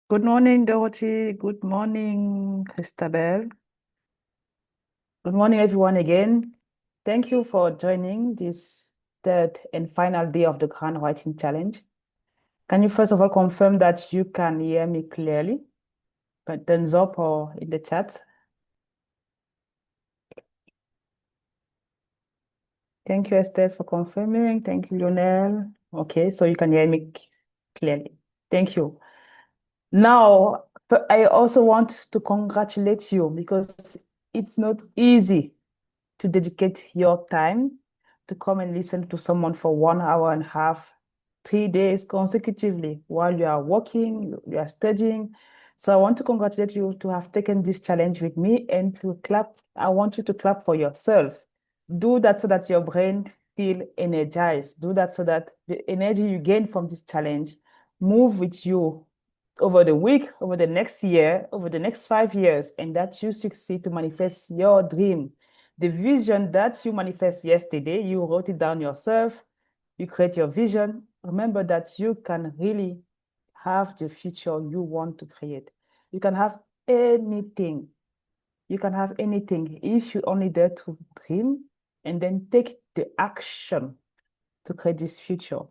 Good morning, Dorothy. Good morning, Christabel. Good morning, everyone, again. Thank you for joining this third and final day of the Grand Writing Challenge. Can you first of all confirm that you can hear me clearly? But thumbs up or in the chat. Thank you, Estelle, for confirming. Thank you, Lionel. Okay, so you can hear me clearly. Thank you. Now, I also want to congratulate you because it's not easy to dedicate your time to come and listen to someone for 1 hour and a half, 3 days consecutively while you are working, you are studying. So I want to congratulate you to have taken this challenge with me and to clap. I want you to clap for yourself. Do that so that your brain feel energized. Do that so that the energy you gain from this challenge move with you over the week, over the next year, over the next 5 years, and that you succeed to manifest your dream. The vision that you manifest yesterday, you wrote it down yourself, you create your vision. Remember that you can really have the future you want to create. You can have anything. You can have anything if you only dare to dream and then take the action to create this future.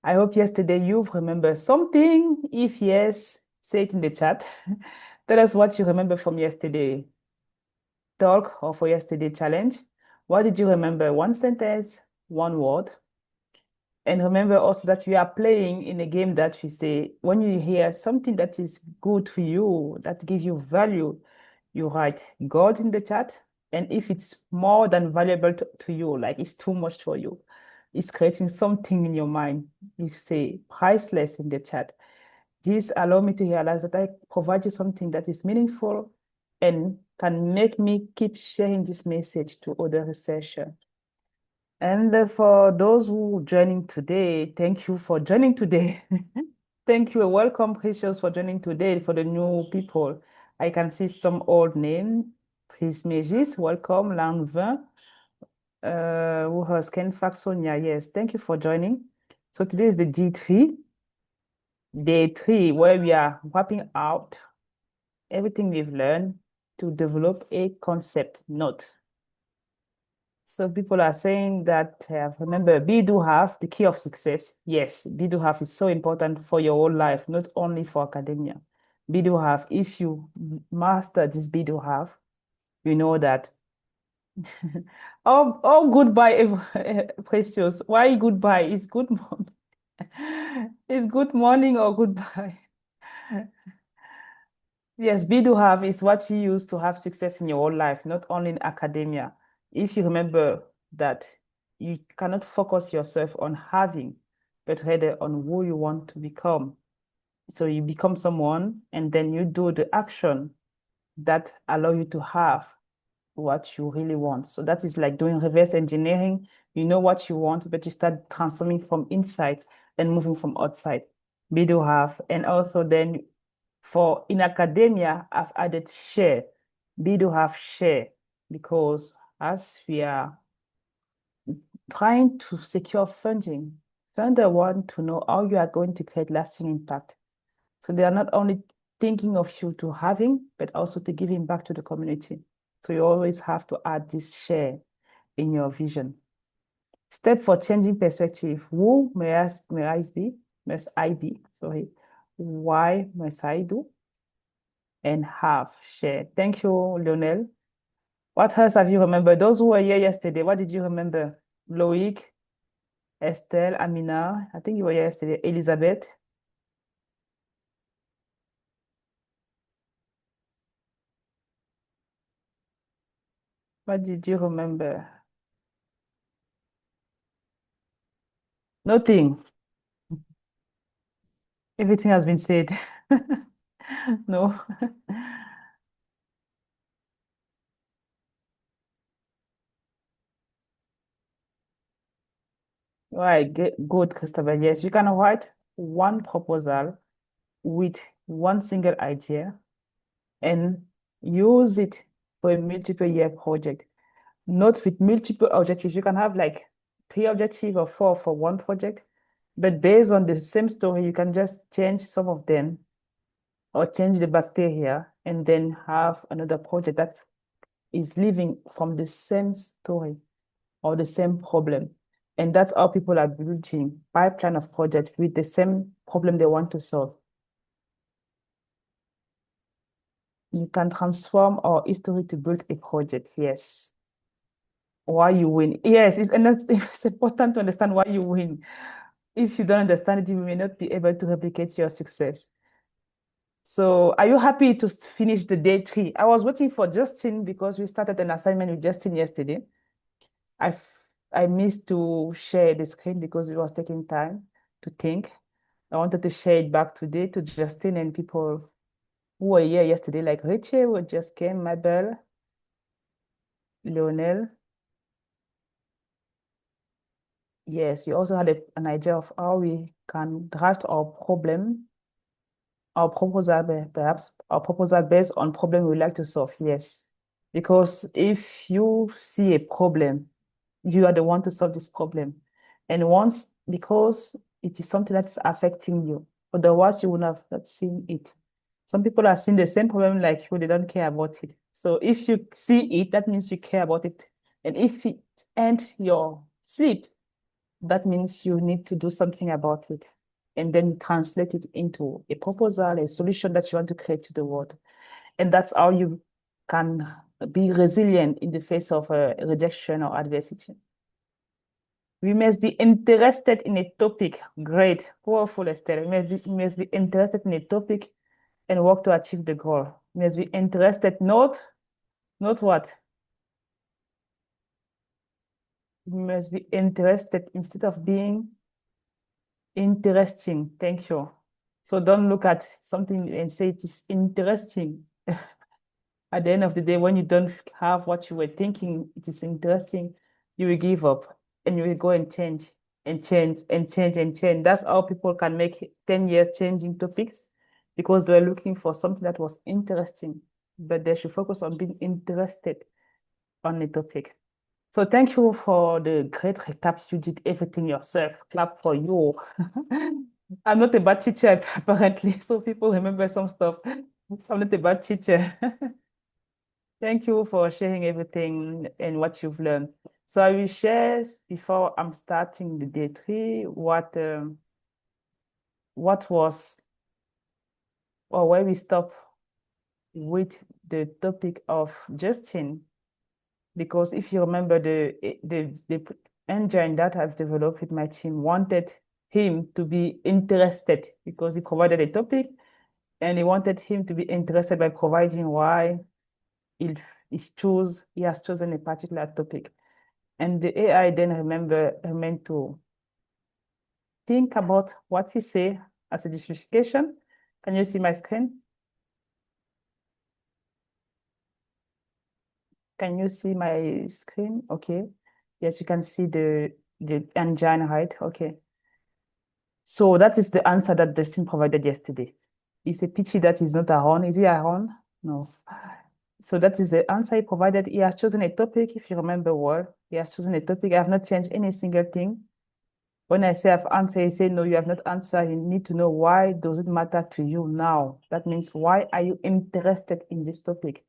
I hope yesterday you've remembered something. If yes, say it in the chat. Tell us what you remember from yesterday talk or for yesterday challenge. What did you remember? One sentence, one word. And remember also that we are playing in a game that we say, when you hear something that is good for you, that gives you value, you write God in the chat. And if it's more than valuable to you, like it's too much for you, it's creating something in your mind, you say priceless in the chat. This allows me to realize that I provide you something that is meaningful and can make me keep sharing this message to other researchers. And for those who are joining today, thank you for joining today. Thank you. Welcome, Precious, for joining today. For the new people, I can see some old names. Trismégis, welcome. Lanvin, who has Ken Sonia. Yes, thank you for joining. So today is the day three, where we are wrapping out everything we've learned to develop a concept note. So people are saying that, remember, be do have the key of success. Yes, be do have is so important for your whole life, not only for academia. Be do have, if you master this be do have, you know that. Oh, goodbye, Precious. Why goodbye? Is good morning. Is good morning or goodbye? Yes, be do have is what you use to have success in your whole life, not only in academia. If you remember that you cannot focus yourself on having, but rather on who you want to become. So you become someone and then you do the action that allow you to have what you really want. So that is like doing reverse engineering. You know what you want, but you start transforming from inside and moving from outside. Be do have. And also then for in academia, I've added share. Be do have share because as we are trying to secure funding, funder want to know how you are going to create lasting impact. So they are not only thinking of you to having, but also to giving back to the community. So you always have to add this share in your vision. Step for changing perspective. Who may I be? Must I be? Sorry. Why must I do? And have share. Thank you, Lionel. What else have you remembered? Those who were here yesterday, what did you remember? Loic, Estelle, Amina, I think you were here yesterday. Elizabeth. What did you remember? Nothing. Everything has been said. No. Right, good, Christopher. Yes, you can write one proposal with one single idea and use it for a multiple year project. Not with multiple objectives. You can have like 3 objectives or 4 for one project, but based on the same story, you can just change some of them or change the bacteria and then have another project that is living from the same story or the same problem. And that's how people are building pipeline of projects with the same problem they want to solve. You can transform our history to build a project, yes. Why you win. Yes, it's important to understand why you win. If you don't understand it, you may not be able to replicate your success. So are you happy to finish the day 3? I was waiting for Justin because we started an assignment with Justin yesterday. I missed to share the screen because it was taking time to think. I wanted to share it back today to Justin and people who were here yesterday, like Richie, who just came, Mabel, Lionel. Yes, we also had an idea of how we can draft our problem, our proposal, perhaps our proposal based on problem we would like to solve. Yes, because if you see a problem, you are the one to solve this problem. And once, because it is something that's affecting you, otherwise you would have not seen it. Some people are seeing the same problem like you, they don't care about it. So if you see it, that means you care about it. And if it ends your sleep, that means you need to do something about it and then translate it into a proposal, a solution that you want to create to the world. And that's how you can be resilient in the face of rejection or adversity. We must be interested in a topic. Great, powerful, Esther. We must be interested in a topic and work to achieve the goal. We must be interested, not what? We must be interested instead of being interesting. Thank you. So don't look at something and say it is interesting. At the end of the day, when you don't have what you were thinking, it is interesting, you will give up and you will go and change and change and change and change. That's how people can make 10 years changing topics because they're looking for something that was interesting, but they should focus on being interested on the topic. So thank you for the great recap. You did everything yourself. Clap for you. I'm not a bad teacher, apparently. So people remember some stuff. So I'm not a bad teacher. Thank you for sharing everything and what you've learned. So I will share before I'm starting the day 3 what was or where we stop with the topic of Justin. Because if you remember the engine that I've developed with my team wanted him to be interested because he provided a topic and he wanted him to be interested by providing why he has chosen a particular topic. And the AI then remained to think about what he say as a justification. Can you see my screen? Can you see my screen? Okay. Yes, you can see the engine, right? Okay. So that is the answer that Justin provided yesterday. It's a pity that is not Aaron. Is he Aaron? No. So that is the answer he provided. He has chosen a topic, if you remember well. He has chosen a topic. I have not changed any single thing. When I say I've answered, he said, no, you have not answered. You need to know why does it matter to you now? That means why are you interested in this topic?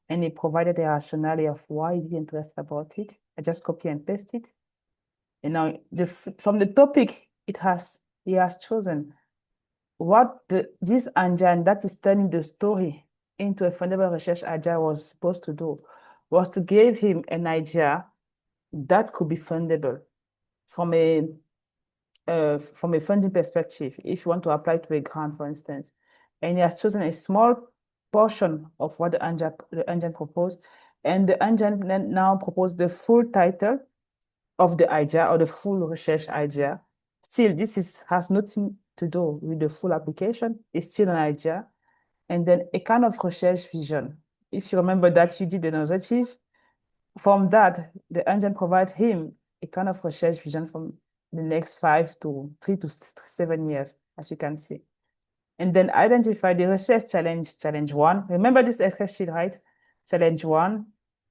And he provided a rationale of why he's interested about it. I just copy and paste it. And now from the topic he has chosen what this engine that is turning the story into a fundamental research idea was supposed to do was to give him an idea that could be fundable from a funding perspective, if you want to apply to a grant, for instance. And he has chosen a small portion of what the engine proposed. And the engine now proposed the full title of the idea or the full research idea. Still, has nothing to do with the full application. It's still an idea. And then a kind of research vision. If you remember that you did the narrative, from that, the engine provides him a kind of research vision from the next 3 to 7 years, as you can see. And then identify the research challenge 1. Remember this Excel sheet, right? Challenge 1,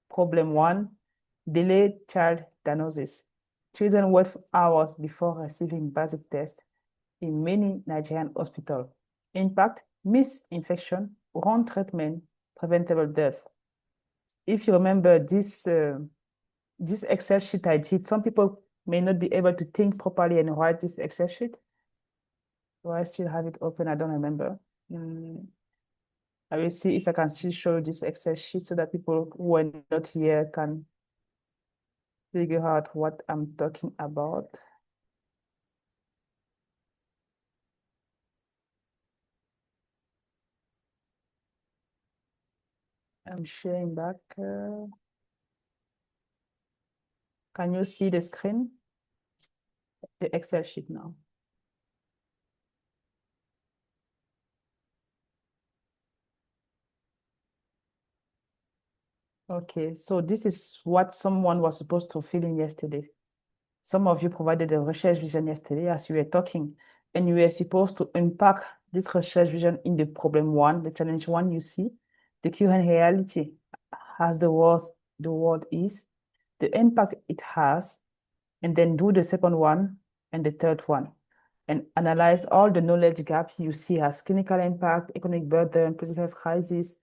problem 1, delayed child diagnosis. Children wait for hours before receiving basic tests in many Nigerian hospitals. Impact, miss infection, wrong treatment, preventable death. If you remember this Excel sheet I did, some people may not be able to think properly and write this Excel sheet. Do I still have it open? I don't remember. I will see if I can still show you this Excel sheet so that people who are not here can figure out what I'm talking about. I'm sharing back. Can you see the screen? The Excel sheet now. Okay, so this is what someone was supposed to fill in yesterday. Some of you provided a research vision yesterday as you were talking, and you were supposed to unpack this research vision in the problem one, the challenge one you see, the current reality as the world is, the impact it has, and then do the second one and the third one, and analyze all the knowledge gaps you see as clinical impact, economic burden, political crisis.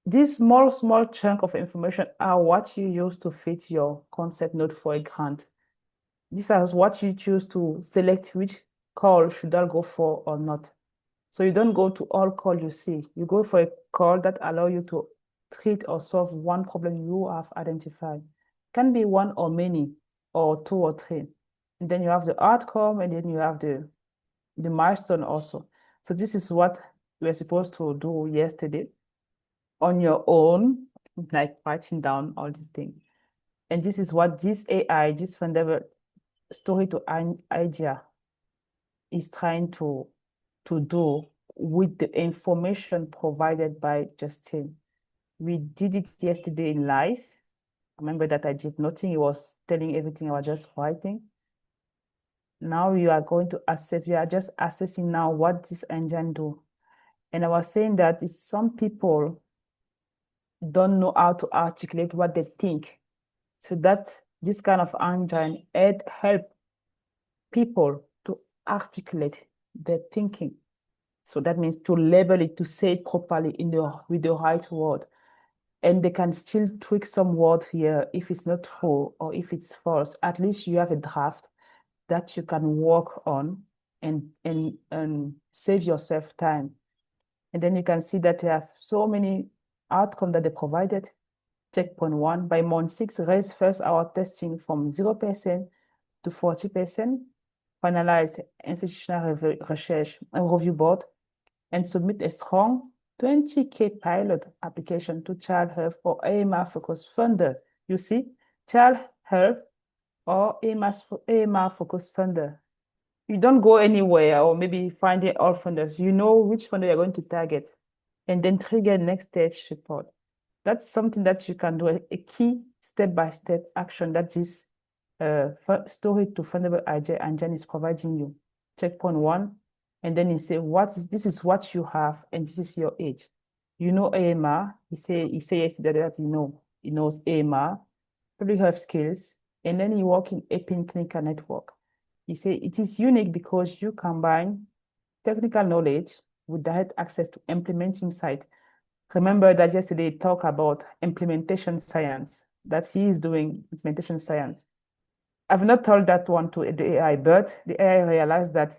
These small chunk of information are what you use to fit your concept note for a grant. These are what you choose to select which call should I go for or not. So you don't go to all call you see. You go for a call that allow you to treat or solve one problem you have identified. Can be one or many or two or three. And then you have the outcome and then you have the milestone also. So this is what we were supposed to do yesterday on your own, like writing down all these things. And this is what this AI, this fundable story to idea is trying to do with the information provided by Justin. We did it yesterday in live. Remember that I did nothing. He was telling everything. I was just writing. Now you are going to assess. We are just assessing now what this engine do. And I was saying that some people don't know how to articulate what they think. So that this kind of engine help people to articulate their thinking. So that means to label it, to say it properly with the right word. And they can still tweak some word here if it's not true or if it's false. At least you have a draft that you can work on and save yourself time. And then you can see that they have so many outcomes that they provided. Checkpoint 1, by month 6, raise first hour testing from 0% to 40%, finalize institutional research and review board, and submit a strong 20K pilot application to Child Health or AMR-focused funder. You see, Child Health or AMR-focused funder. You don't go anywhere or maybe finding all funders. You know which funder you're going to target and then trigger next stage support. That's something that you can do, a key step-by-step action that this story to fundable idea engine is providing you. Checkpoint 1, and then you say, this is what you have, and this is your age. You know AMR. He say yesterday that he knows AMR, public health skills, and then you work in APIN clinical network. He say it is unique because you combine technical knowledge with direct access to implementing site. Remember that yesterday he talked about implementation science, that he is doing implementation science. I've not told that one to the AI, but the AI realized that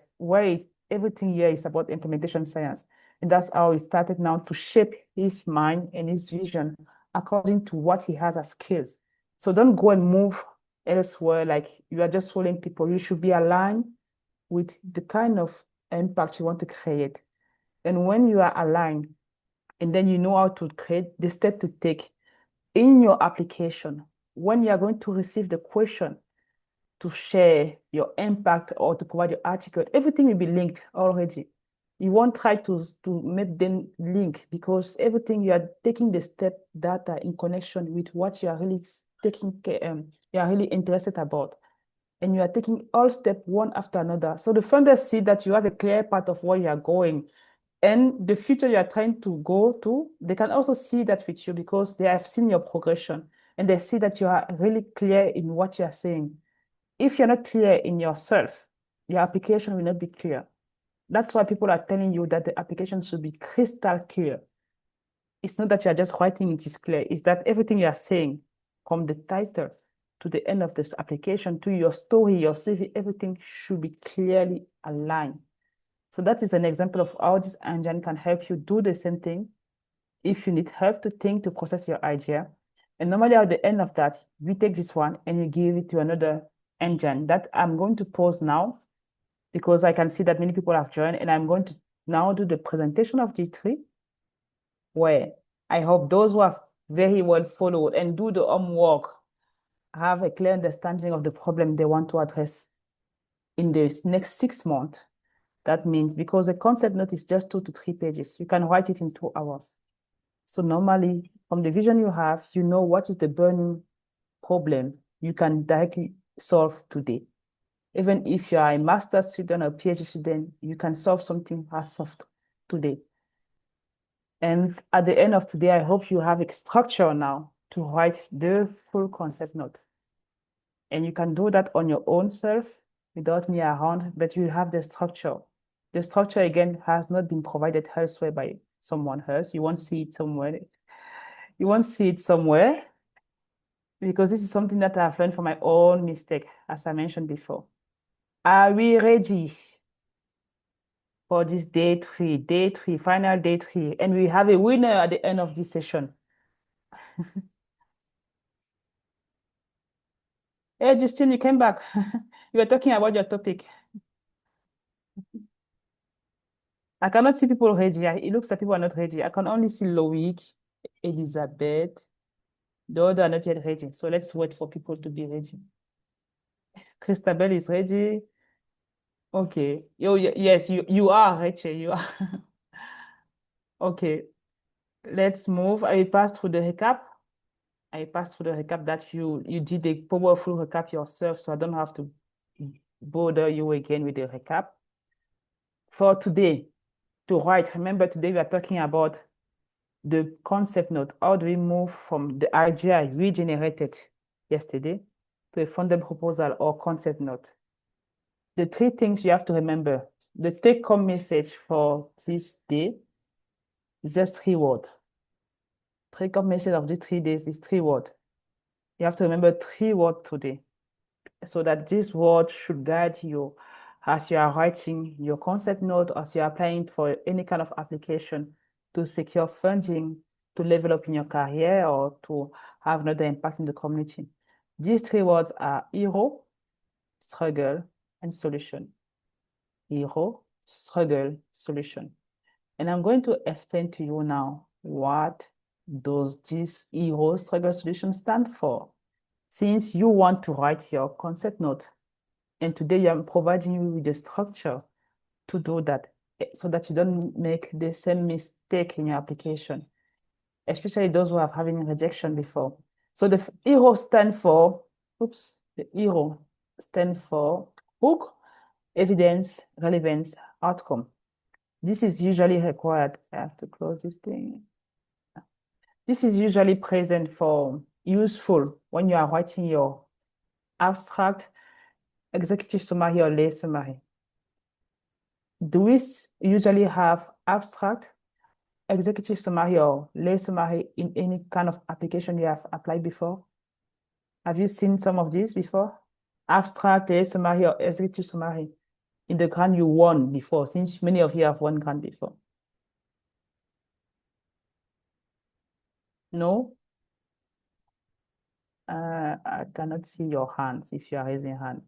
everything here is about implementation science. And that's how he started now to shape his mind and his vision according to what he has as skills. So don't go and move elsewhere like you are just following people. You should be aligned with the kind of impact you want to create. And when you are aligned, and then you know how to create the step to take in your application, when you are going to receive the question to share your impact or to provide your article, everything will be linked already. You won't try to make them link because everything you are taking the step data in connection with what you are really you are really interested about. And you are taking all step one after another. So the funders see that you have a clear path of where you are going. And the future you are trying to go to, they can also see that with you because they have seen your progression and they see that you are really clear in what you are saying. If you're not clear in yourself, your application will not be clear. That's why people are telling you that the application should be crystal clear. It's not that you're just writing it is clear, it's that everything you are saying, from the title to the end of this application, to your story, your CV, everything should be clearly aligned. So that is an example of how this engine can help you do the same thing if you need help to think, to process your idea. And normally at the end of that, you take this one and you give it to another engine that I'm going to pause now because I can see that many people have joined, and I'm going to now do the presentation of G3, where I hope those who have very well followed and do the homework have a clear understanding of the problem they want to address in the next 6 months. That means because the concept note is just 2 to 3 pages, you can write it in 2 hours. So normally, from the vision you have, you know what is the burning problem you can directly solve today. Even if you are a master's student or a PhD student, you can solve something as soft today. And at the end of today, I hope you have a structure now to write the full concept note. And you can do that on your own self without me around, but you have the structure. The structure, again, has not been provided elsewhere by someone else. You won't see it somewhere. You won't see it somewhere because this is something that I've learned from my own mistake, as I mentioned before. Are we ready for this day three, final day 3? And we have a winner at the end of this session. Hey, Justine, you came back. You were talking about your topic. I cannot see people ready. It looks like people are not ready. I can only see Loic, Elizabeth. The other are not yet ready. So let's wait for people to be ready. Christabel is ready. Okay. Yes, you are, Rachel. You are. Okay. Let's move. I passed through the recap. I passed through the recap that you did a powerful recap yourself, so I don't have to bother you again with the recap. For today, to write, remember today we are talking about the concept note. How do we move from the idea we generated yesterday to a funded proposal or concept note? The 3 things you have to remember. The take-home message for this day is just 3 words. Take-home message of these 3 days is 3 words. You have to remember 3 words today, so that this word should guide you as you are writing your concept note, as you are applying for any kind of application to secure funding, to level up in your career, or to have another impact in the community. These 3 words are hero, struggle, and solution. Hero, struggle, solution. And I'm going to explain to you now what does this hero, struggle, solution stand for. Since you want to write your concept note, and today I'm providing you with the structure to do that, so that you don't make the same mistake in your application, especially those who have having rejection before. So the hero stand for, the hero stand for hook, evidence, relevance, outcome. This is usually required. I have to close this thing. This is usually present for useful when you are writing your abstract, executive summary, or lay summary. Do we usually have abstract, executive summary, or lay summary in any kind of application you have applied before? Have you seen some of these before? Abstract, lay summary, or executive summary in the grant you won before, since many of you have won grant before. No? I cannot see your hands if you are raising hand.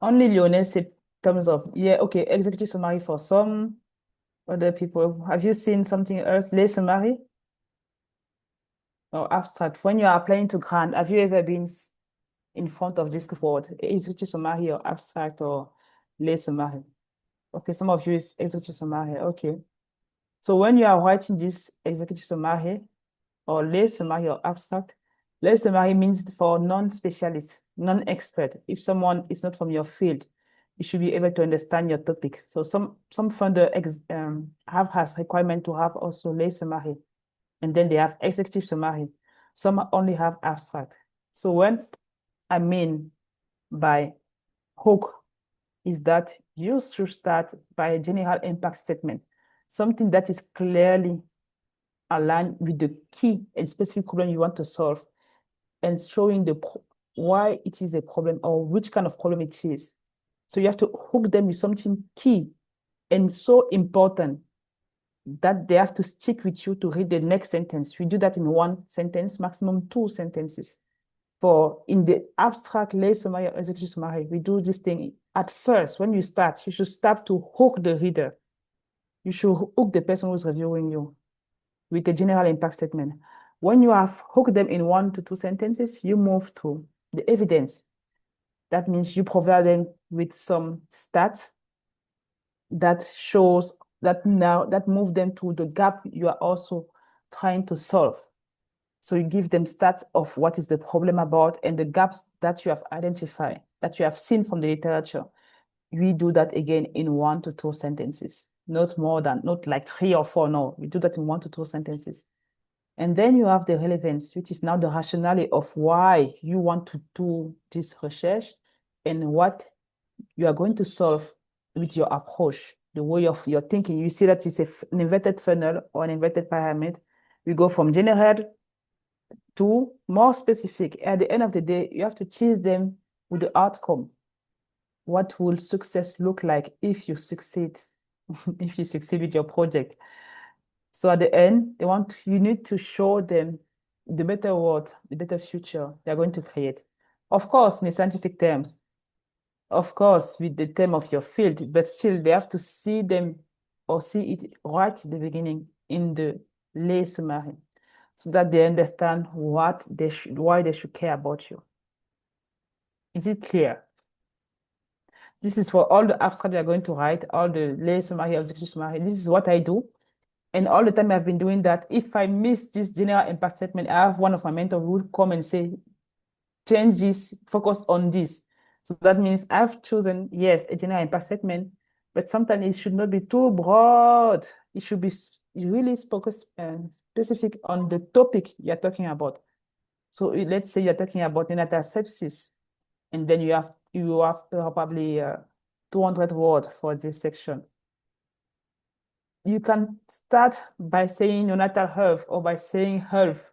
Only Lionel said thumbs up. Yeah, okay. Executive summary for some other people. Have you seen something else? Lay summary or abstract? When you are applying to grant, have you ever been in front of this word? Executive summary or abstract or lay summary? Okay, some of you is executive summary. Okay. So when you are writing this executive summary or lay summary or abstract, lay summary means for non-specialist, non-expert. If someone is not from your field, you should be able to understand your topic. So some funder have as requirement to have also lay summary, and then they have executive summary. Some only have abstract. So when I mean by hook is that you should start by a general impact statement, something that is clearly aligned with the key and specific problem you want to solve, and showing why it is a problem or which kind of problem it is. So you have to hook them with something key and so important that they have to stick with you to read the next sentence. We do that in one sentence, maximum 2 sentences. For in the abstract lay summary or executive summary, we do this thing at first. When you start, you should start to hook the reader. You should hook the person who's reviewing you with a general impact statement. When you have hooked them in 1 to 2 sentences, you move to the evidence. That means you provide them with some stats that shows that move them to the gap you are also trying to solve. So you give them stats of what is the problem about and the gaps that you have identified, that you have seen from the literature. We do that again in 1 to 2 sentences, not like 3 or 4, no. We do that in 1 to 2 sentences. And then you have the relevance, which is now the rationale of why you want to do this research and what you are going to solve with your approach, the way of your thinking. You see that it's an inverted funnel or an inverted pyramid. We go from general to more specific. At the end of the day, you have to chase them with the outcome. What will success look like if you succeed, if you succeed with your project? So at the end, you need to show them the better world, the better future they're going to create. Of course, in the scientific terms, of course, with the term of your field, but still they have to see them or see it right at the beginning in the lay summary, so that they understand why they should care about you. Is it clear? This is for all the abstract you're going to write, all the lay summary, executive summary. This is what I do. And all the time I've been doing that. If I miss this general impact statement, I have one of my mentors who will come and say, change this, focus on this. So that means I've chosen, yes, a general impact statement, but sometimes it should not be too broad. It should be really specific on the topic you're talking about. So let's say you're talking about neonatal sepsis, and then you have probably 200 words for this section. You can start by saying neonatal health or by saying health,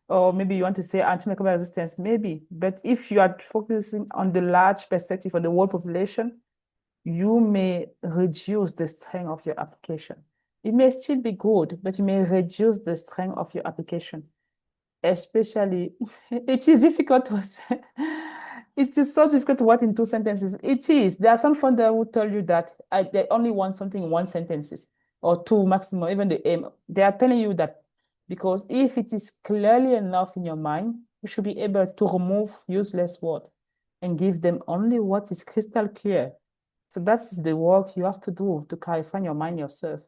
or maybe you want to say antimicrobial resistance, maybe. But if you are focusing on the large perspective of the world population, you may reduce the strength of your application. It may still be good, but you may reduce the strength of your application. Especially, it is difficult to it's just so difficult to write in 2 sentences. It is. There are some funders who tell you that they only want something in 1 sentence or 2 maximum, even the aim. They are telling you that because if it is clearly enough in your mind, you should be able to remove useless words and give them only what is crystal clear. So that's the work you have to do to clarify your mind yourself.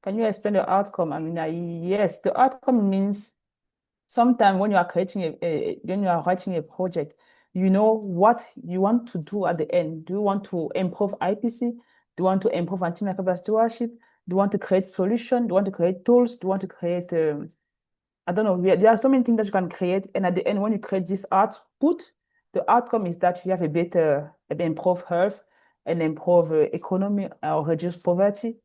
Can you explain the outcome? I mean, yes, the outcome means sometimes when you are when you are writing a project, you know what you want to do at the end. Do you want to improve IPC? Do you want to improve antimicrobial stewardship? Do you want to create solutions? Do you want to create tools? Do you want to create, I don't know, there are so many things that you can create. And at the end, when you create this output, the outcome is that you have a better, improved health and improve economy or reduce poverty.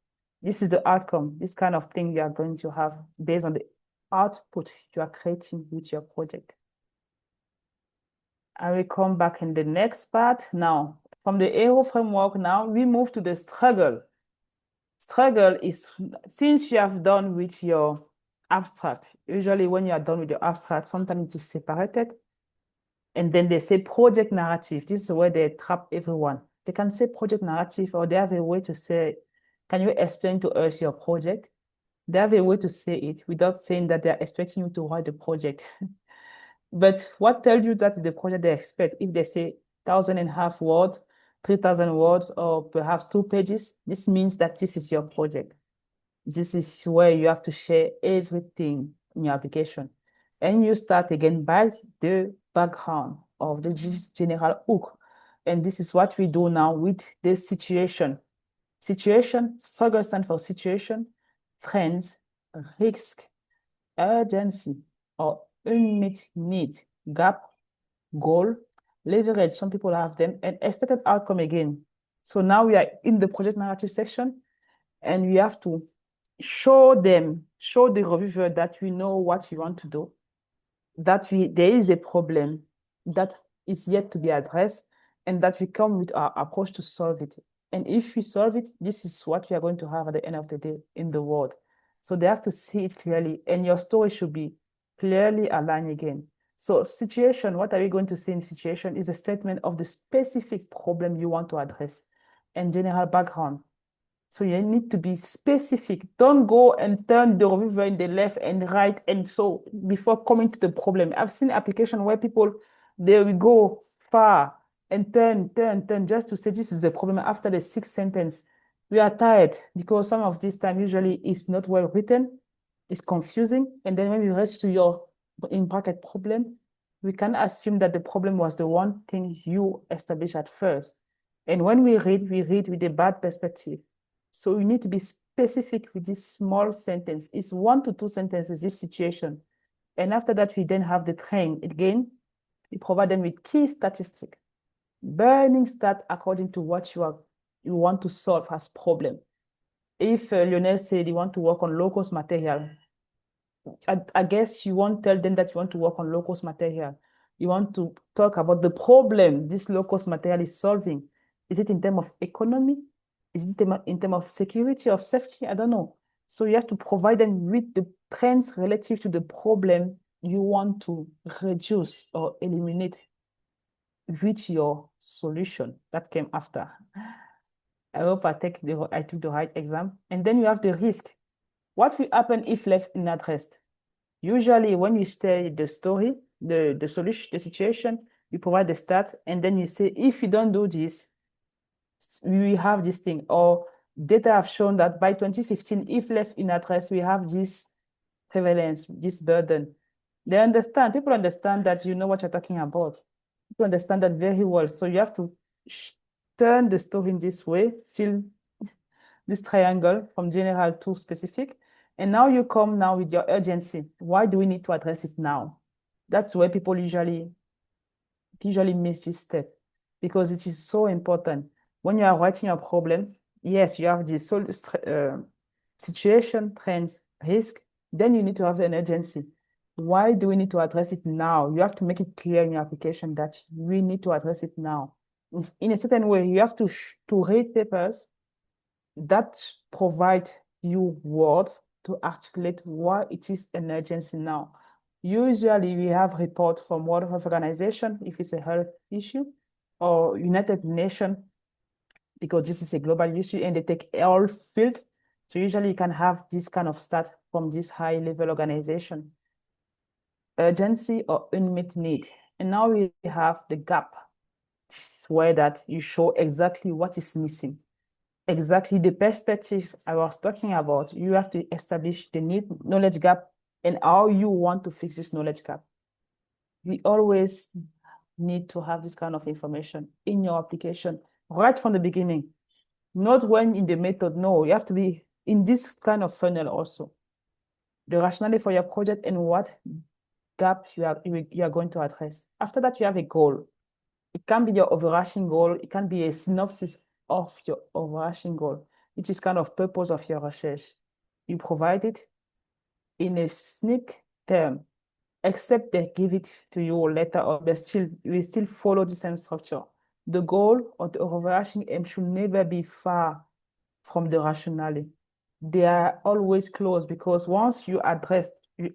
This is the outcome. This kind of thing you are going to have based on the output you are creating with your project. I will come back in the next part. Now, from the hero framework, now we move to the struggle. Struggle is, since you have done with your abstract, usually when you are done with your abstract, sometimes it is separated. And then they say project narrative. This is where they trap everyone. They can say project narrative, or they have a way to say, can you explain to us your project? They have a way to say it without saying that they're expecting you to write the project. But what tells you that the project they expect? If they say 1,500 words, 3,000 words, or perhaps 2 pages, this means that this is your project. This is where you have to share everything in your application. And you start again by the background of the general hook. And this is what we do now with the situation. Situation, struggle stands for situation, trends, risk, urgency, or unmet need, gap, goal, Leverage, some people have them, and expected outcome again. So now we are in the project narrative section, and we have to show them, show the reviewer that we know what we want to do, that there is a problem that is yet to be addressed, and that we come with our approach to solve it. And if we solve it, this is what we are going to have at the end of the day in the world. So they have to see it clearly, and your story should be clearly aligned again. So situation, what are we going to see in situation is a statement of the specific problem you want to address and general background. So you need to be specific. Don't go and turn the reviewer in the left and right. And so before coming to the problem, I've seen application where people, they will go far and turn just to say this is the problem. After the sixth sentence, we are tired because some of this time usually is not well written, it's confusing. And then when we reach to your in bracket problem, we can assume that the problem was the one thing you established at first. And when we read with a bad perspective. So you need to be specific with this small sentence. It's 1 to 2 sentences, this situation. And after that, we then have the train. Again, we provide them with key statistics. Burning stat according to what you want to solve as problem. If Lionel said you want to work on low-cost material, I guess you won't tell them that you want to work on low-cost material. You want to talk about the problem this low-cost material is solving. Is it in terms of economy? Is it in terms of security, of safety? I don't know. So you have to provide them with the trends relative to the problem you want to reduce or eliminate with your solution that came after. I hope I took the right exam. And then you have the risk. What will happen if left unaddressed? Usually when you say the story, the solution, the situation, you provide the stat, and then you say, if you don't do this, we have this thing, or data have shown that by 2015, if left unaddressed, we have this prevalence, this burden. People understand that you know what you're talking about. People understand that very well. So you have to turn the story in this way, still this triangle from general to specific. And now you come now with your urgency. Why do we need to address it now? That's where people usually miss this step, because it is so important. When you are writing your problem, yes, you have this situation, trends, risk, then you need to have an urgency. Why do we need to address it now? You have to make it clear in your application that we need to address it now. In a certain way, you have to read papers that provide you words to articulate why it is an urgency now. Usually we have report from World Health Organization if it's a health issue, or United Nations, because this is a global issue and they take all field. So usually you can have this kind of stat from this high level organization. Urgency or unmet need. And now we have the gap, where that you show exactly what is missing. Exactly the perspective I was talking about. You have to establish the knowledge gap and how you want to fix this knowledge gap. We always need to have this kind of information in your application right from the beginning, not when in the method. No, you have to be in this kind of funnel also. The rationale for your project and what gap you are going to address. After that, you have a goal. It can be your overarching goal. It can be a synopsis of your overarching goal, which is kind of purpose of your research. You provide it in a sneak term, except they give it to you later, or you still follow the same structure. The goal or the overarching aim should never be far from the rationale. They are always close, because once you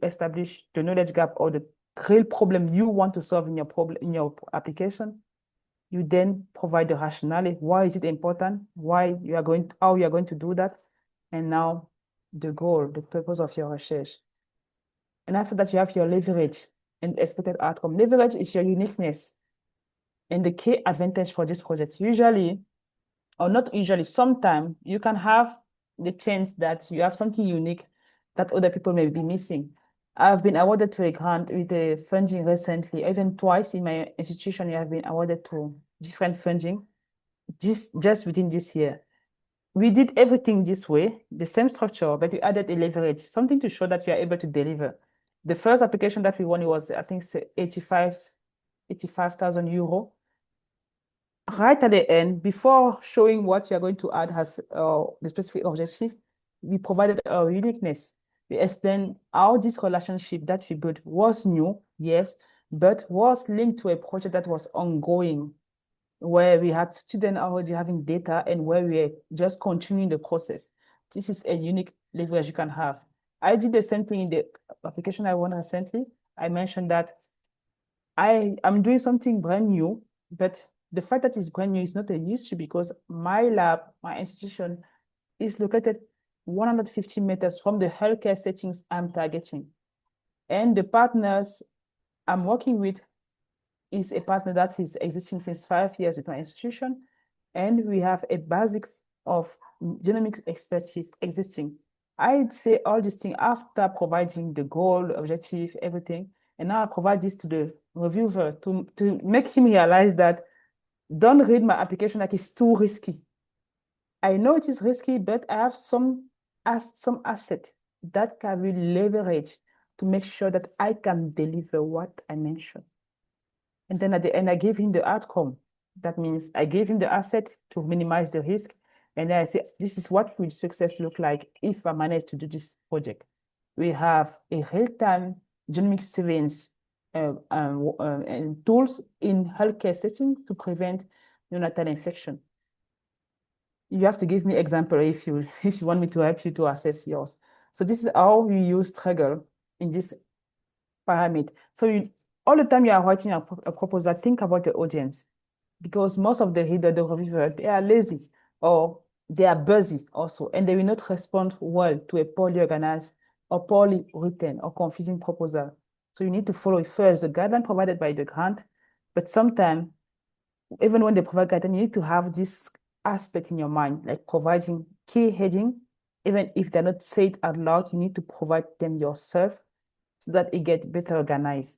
establish the knowledge gap or the real problem you want to solve in your application, you then provide the rationale. Why is it important? How you are going to do that? And now the goal, the purpose of your research. And after that, you have your leverage and expected outcome. Leverage is your uniqueness and the key advantage for this project. Usually, or not usually, sometimes you can have the chance that you have something unique that other people may be missing. I've been awarded to a grant with a funding recently. Even twice in my institution, I have been awarded to different funding just within this year. We did everything this way, the same structure, but we added a leverage, something to show that you are able to deliver. The first application that we won, it was, I think, 85,000 euro. right at the end, before showing what you're going to add as the specific objective, we provided our uniqueness. We explained how this relationship that we built was new, yes, but was linked to a project that was ongoing, where we had students already having data and where we are just continuing the process. This is a unique leverage you can have. I did the same thing in the application I won recently. I mentioned that I'm doing something brand new, but the fact that it's brand new is not an issue because my lab, my institution, is located 150 meters from the healthcare settings I'm targeting. And the partners I'm working with is a partner that is existing since 5 years with my institution. And we have a basics of genomics expertise existing. I'd say all these things after providing the goal, objective, everything. And now I provide this to the reviewer to make him realize that don't read my application like it's too risky. I know it is risky, but I have some asset that can be leveraged to make sure that I can deliver what I mentioned. And then at the end, I give him the outcome. That means I gave him the asset to minimize the risk. And then I say, this is what will success look like if I manage to do this project. We have a real-time genomic surveillance and tools in healthcare settings to prevent neonatal infection. You have to give me example if you want me to help you to assess yours. So this is how we use struggle in this pyramid. So all the time you are writing a proposal, think about the audience, because most of the reader, the reviewer, they are lazy or they are busy also, and they will not respond well to a poorly organized or poorly written or confusing proposal. So you need to follow first the guideline provided by the grant, but sometimes, even when they provide guideline, you need to have this aspect in your mind, like providing key heading, even if they're not said out loud, you need to provide them yourself so that it gets better organized.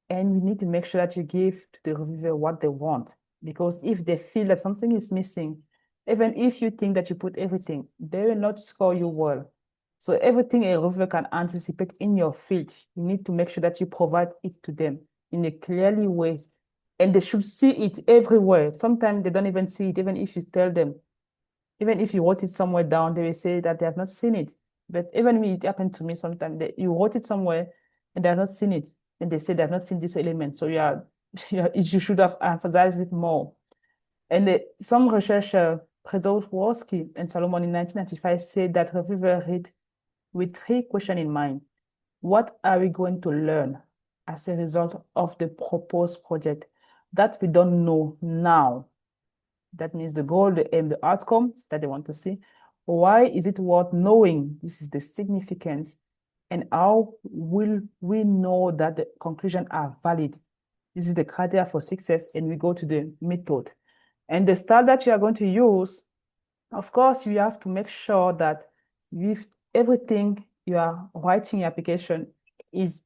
And you need to make sure that you give to the reviewer what they want. Because if they feel that something is missing, even if you think that you put everything, they will not score you well. So everything a reviewer can anticipate in your field, you need to make sure that you provide it to them in a clearly way. And they should see it everywhere. Sometimes they don't even see it, even if you tell them. Even if you wrote it somewhere down, they will say that they have not seen it. But even me, it happened to me sometimes. You wrote it somewhere and they have not seen it. And they say they have not seen this element. So you should have emphasized it more. And some researchers, Przewalski and Solomon in 1995, said that reviewers read with three questions in mind. What are we going to learn as a result of the proposed project that we don't know now? That means the goal, the aim, the outcome that they want to see. Why is it worth knowing? This is the significance. And how will we know that the conclusions are valid? This is the criteria for success. And we go to the method. And the style that you are going to use, of course, you have to make sure that with everything you are writing your application is,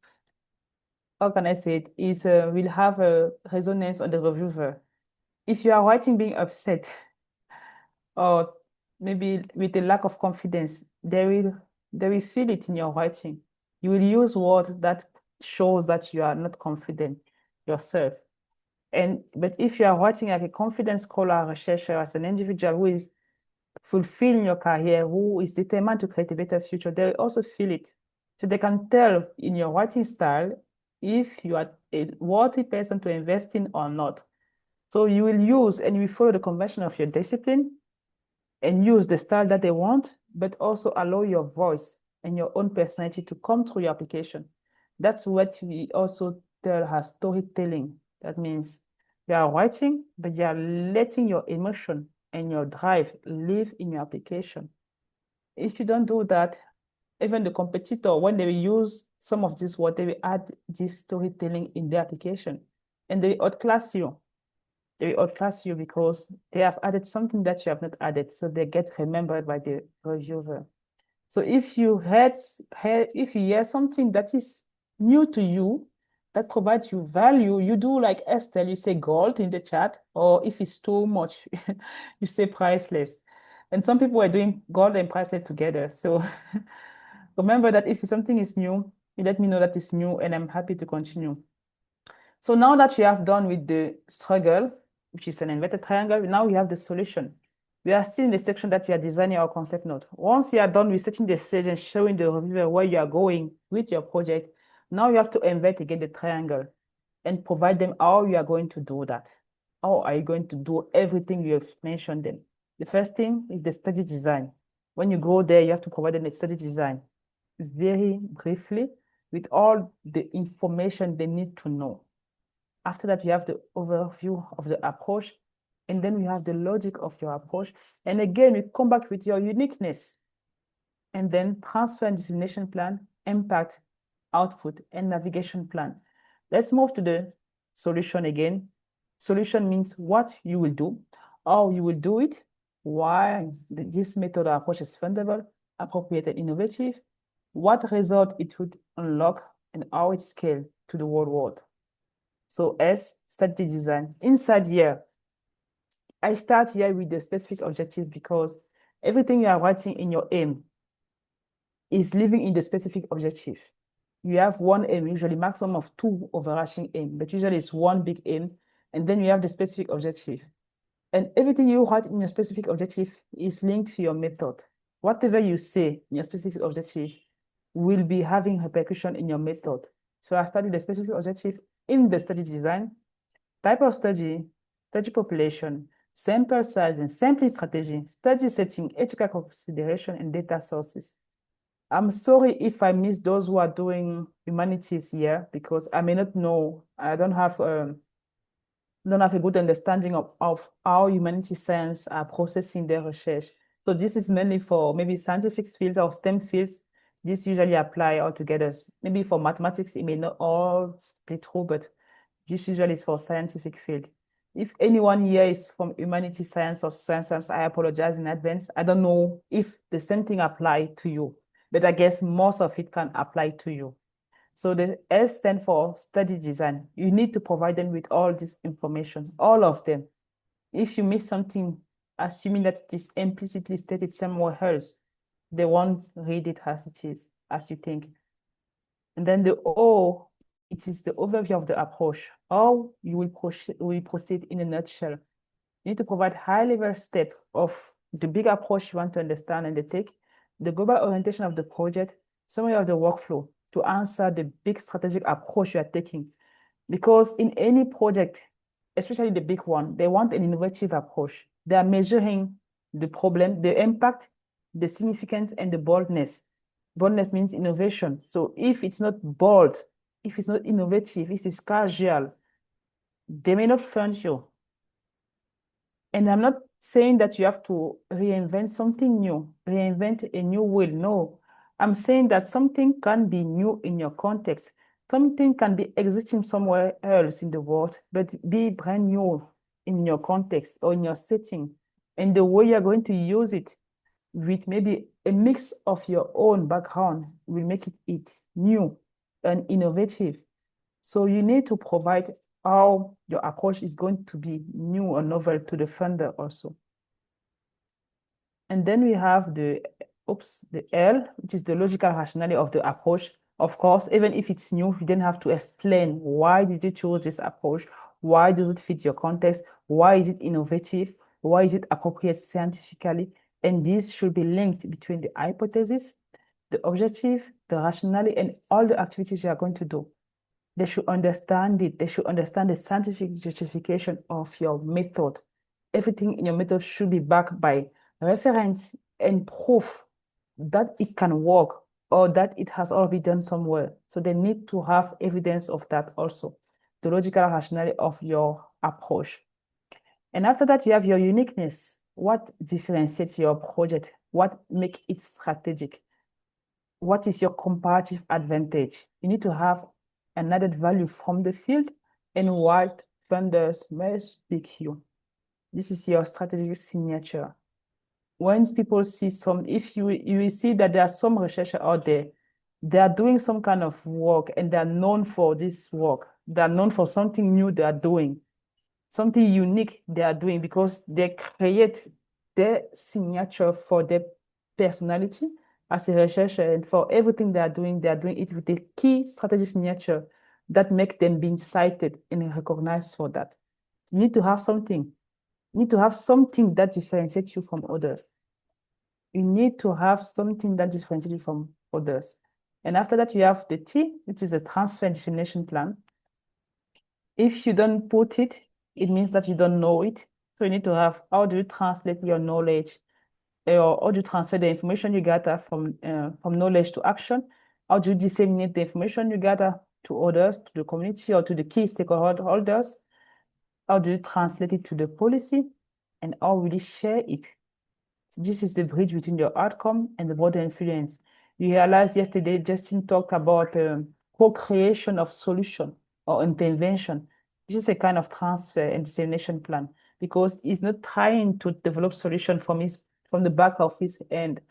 how can I say it, will have a resonance on the reviewer. If you are writing being upset, or maybe with a lack of confidence, they will feel it in your writing. You will use words that shows that you are not confident yourself. But if you are writing like a confident scholar, researcher, as an individual who is fulfilling your career, who is determined to create a better future, they will also feel it. So they can tell in your writing style if you are a worthy person to invest in or not. So you will use and you will follow the convention of your discipline and use the style that they want, but also allow your voice and your own personality to come through your application. That's what we also tell as storytelling. That means you are writing, but you are letting your emotion and your drive live in your application. If you don't do that, even the competitor, when they will use some of this word, they will add this storytelling in their application and they outclass you. They will outclass you because they have added something that you have not added. So they get remembered by the reviewer. So if you hear something that is new to you, that provides you value, you do like Estelle, you say gold in the chat, or if it's too much, you say priceless. And some people are doing gold and priceless together. So remember that if something is new, you let me know that it's new and I'm happy to continue. So now that you have done with the struggle, which is an inverted triangle. Now we have the solution. We are still in the section that we are designing our concept note. Once you are done with setting the stage and showing the reviewer where you are going with your project, now you have to invert again the triangle and provide them how you are going to do that. How are you going to do everything you have mentioned them? The first thing is the study design. When you go there, you have to provide them a study design very briefly with all the information they need to know. After that, you have the overview of the approach, and then we have the logic of your approach. And again, we come back with your uniqueness, and then transfer and dissemination plan, impact, output, and navigation plan. Let's move to the solution again. Solution means what you will do, how you will do it, why this method or approach is fundable, appropriate, and innovative, what result it would unlock, and how it scales to the whole world. So S, strategy design. Inside here, I start here with the specific objective because everything you are writing in your aim is living in the specific objective. You have one aim, usually maximum of 2 overarching aim, but usually it's one big aim, and then you have the specific objective. And everything you write in your specific objective is linked to your method. Whatever you say in your specific objective will be having repercussion in your method. So I studied the specific objective in the study design, type of study, study population, sample size and sampling strategy, study setting, ethical consideration, and data sources. I'm sorry if I miss those who are doing humanities here because I may not know, I don't have a good understanding of how humanity science are processing their research. So this is mainly for maybe scientific fields or STEM fields. This usually apply all together. Maybe for mathematics, it may not all be true, but this usually is for scientific field. If anyone here is from humanity science or science, I apologize in advance. I don't know if the same thing apply to you, but I guess most of it can apply to you. So the S stands for study design. You need to provide them with all this information, all of them. If you miss something, assuming that it is implicitly stated somewhere else, they won't read it as it is, as you think. And then the O, it is the overview of the approach. How you will proceed in a nutshell. You need to provide high-level step of the big approach you want to understand and take, the global orientation of the project, summary of the workflow to answer the big strategic approach you are taking. Because in any project, especially the big one, they want an innovative approach. They are measuring the problem, the impact, the significance, and the boldness. Boldness means innovation. So if it's not bold, if it's not innovative, if it's casual, they may not fund you. And I'm not saying that you have to reinvent something new, reinvent a new wheel. No, I'm saying that something can be new in your context. Something can be existing somewhere else in the world, but be brand new in your context or in your setting. And the way you're going to use it with maybe a mix of your own background will make it new and innovative. So you need to provide how your approach is going to be new or novel to the funder also. And then we have the L, which is the logical rationality of the approach. Of course, even if it's new, you then have to explain why did you choose this approach? Why does it fit your context? Why is it innovative? Why is it appropriate scientifically? And this should be linked between the hypothesis, the objective, the rationality, and all the activities you are going to do. They should understand it. They should understand the scientific justification of your method. Everything in your method should be backed by reference and proof that it can work or that it has already done somewhere. So they need to have evidence of that also, the logical rationality of your approach. And after that, you have your uniqueness. What differentiates your project? What makes it strategic? What is your comparative advantage? You need to have an added value from the field and what funders must pick you. This is your strategic signature. When people see if you will see that there are some researchers out there, they are doing some kind of work and they are known for this work. They are known for something new they are doing, something unique they are doing because they create their signature for their personality as a researcher, and for everything they are doing it with a key strategic signature that make them being cited and recognized for that. You need to have something. You need to have something that differentiates you from others. You need to have something that differentiates you from others. And after that, you have the T, which is the transfer and dissemination plan. If you don't put it, it means that you don't know it. So you need to have, how do you translate your knowledge, or how do you transfer the information you gather from knowledge to action? How do you disseminate the information you gather to others, to the community, or to the key stakeholders? How do you translate it to the policy? And how will you share it? So this is the bridge between your outcome and the broader influence. You realized yesterday, Justin talked about co-creation of solution or intervention. This is a kind of transfer and dissemination plan because he's not trying to develop solution from the back of his end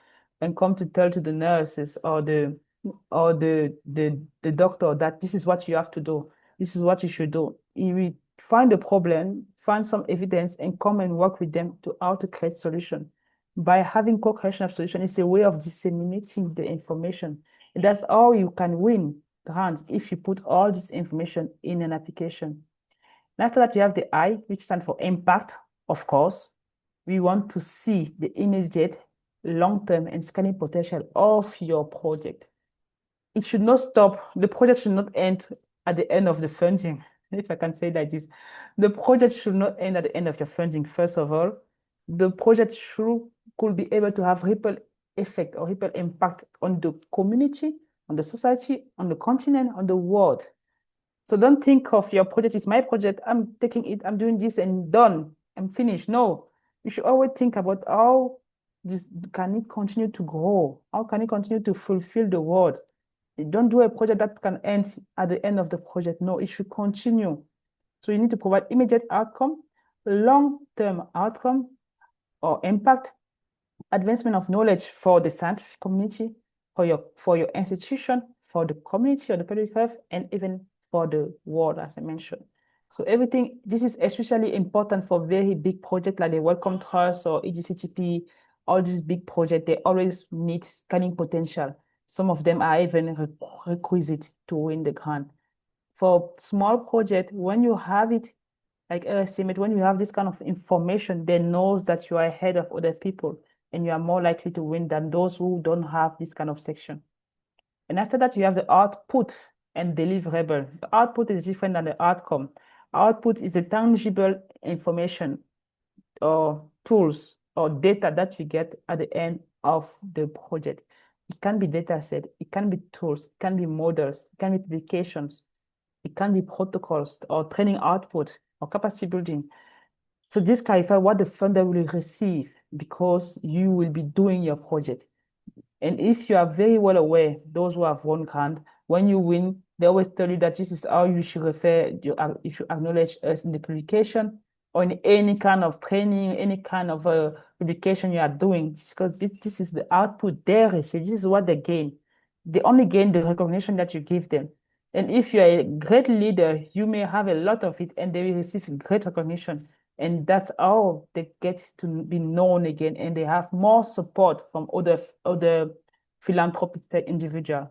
and come to tell to the nurses or the doctor that this is what you have to do. This is what you should do. He will find the problem, find some evidence, and come and work with them to how to create solution. By having co-creation of solution, it's a way of disseminating the information. And that's how you can win grants if you put all this information in an application. And after that, you have the I, which stands for impact, of course. We want to see the immediate, long-term, and scaling potential of your project. It should not stop. The project should not end at the end of the funding, if I can say like this. The project should not end at the end of your funding, first of all. The project could be able to have ripple effect or ripple impact on the community, on the society, on the continent, on the world. So don't think of your project is my project. I'm taking it, I'm doing this and done. I'm finished. No, you should always think about how this can it continue to grow? How can it continue to fulfill the world? You don't do a project that can end at the end of the project. No, it should continue. So you need to provide immediate outcome, long-term outcome or impact, advancement of knowledge for the scientific community, for your institution, for the community or the public health, and even for the world, as I mentioned. So everything, this is especially important for very big projects like the Wellcome Trust or EGCTP, all these big projects, they always need scanning potential. Some of them are even requisite to win the grant. For small project, when you have it, like estimate, when you have this kind of information, they knows that you are ahead of other people and you are more likely to win than those who don't have this kind of section. And after that, you have the output and deliverable. The output is different than the outcome. Output is the tangible information or tools or data that you get at the end of the project. It can be data set, it can be tools, it can be models, it can be publications, it can be protocols or training output or capacity building. So this clarifies what the funder will receive because you will be doing your project. And if you are very well aware, those who have won grant, when you win, they always tell you that this is how you should you should acknowledge us in the publication or in any kind of training, any kind of publication you are doing, because this is the output they receive. This is what they gain. They only gain the recognition that you give them. And if you're a great leader, you may have a lot of it and they will receive great recognition. And that's how they get to be known again. And they have more support from other philanthropic individuals.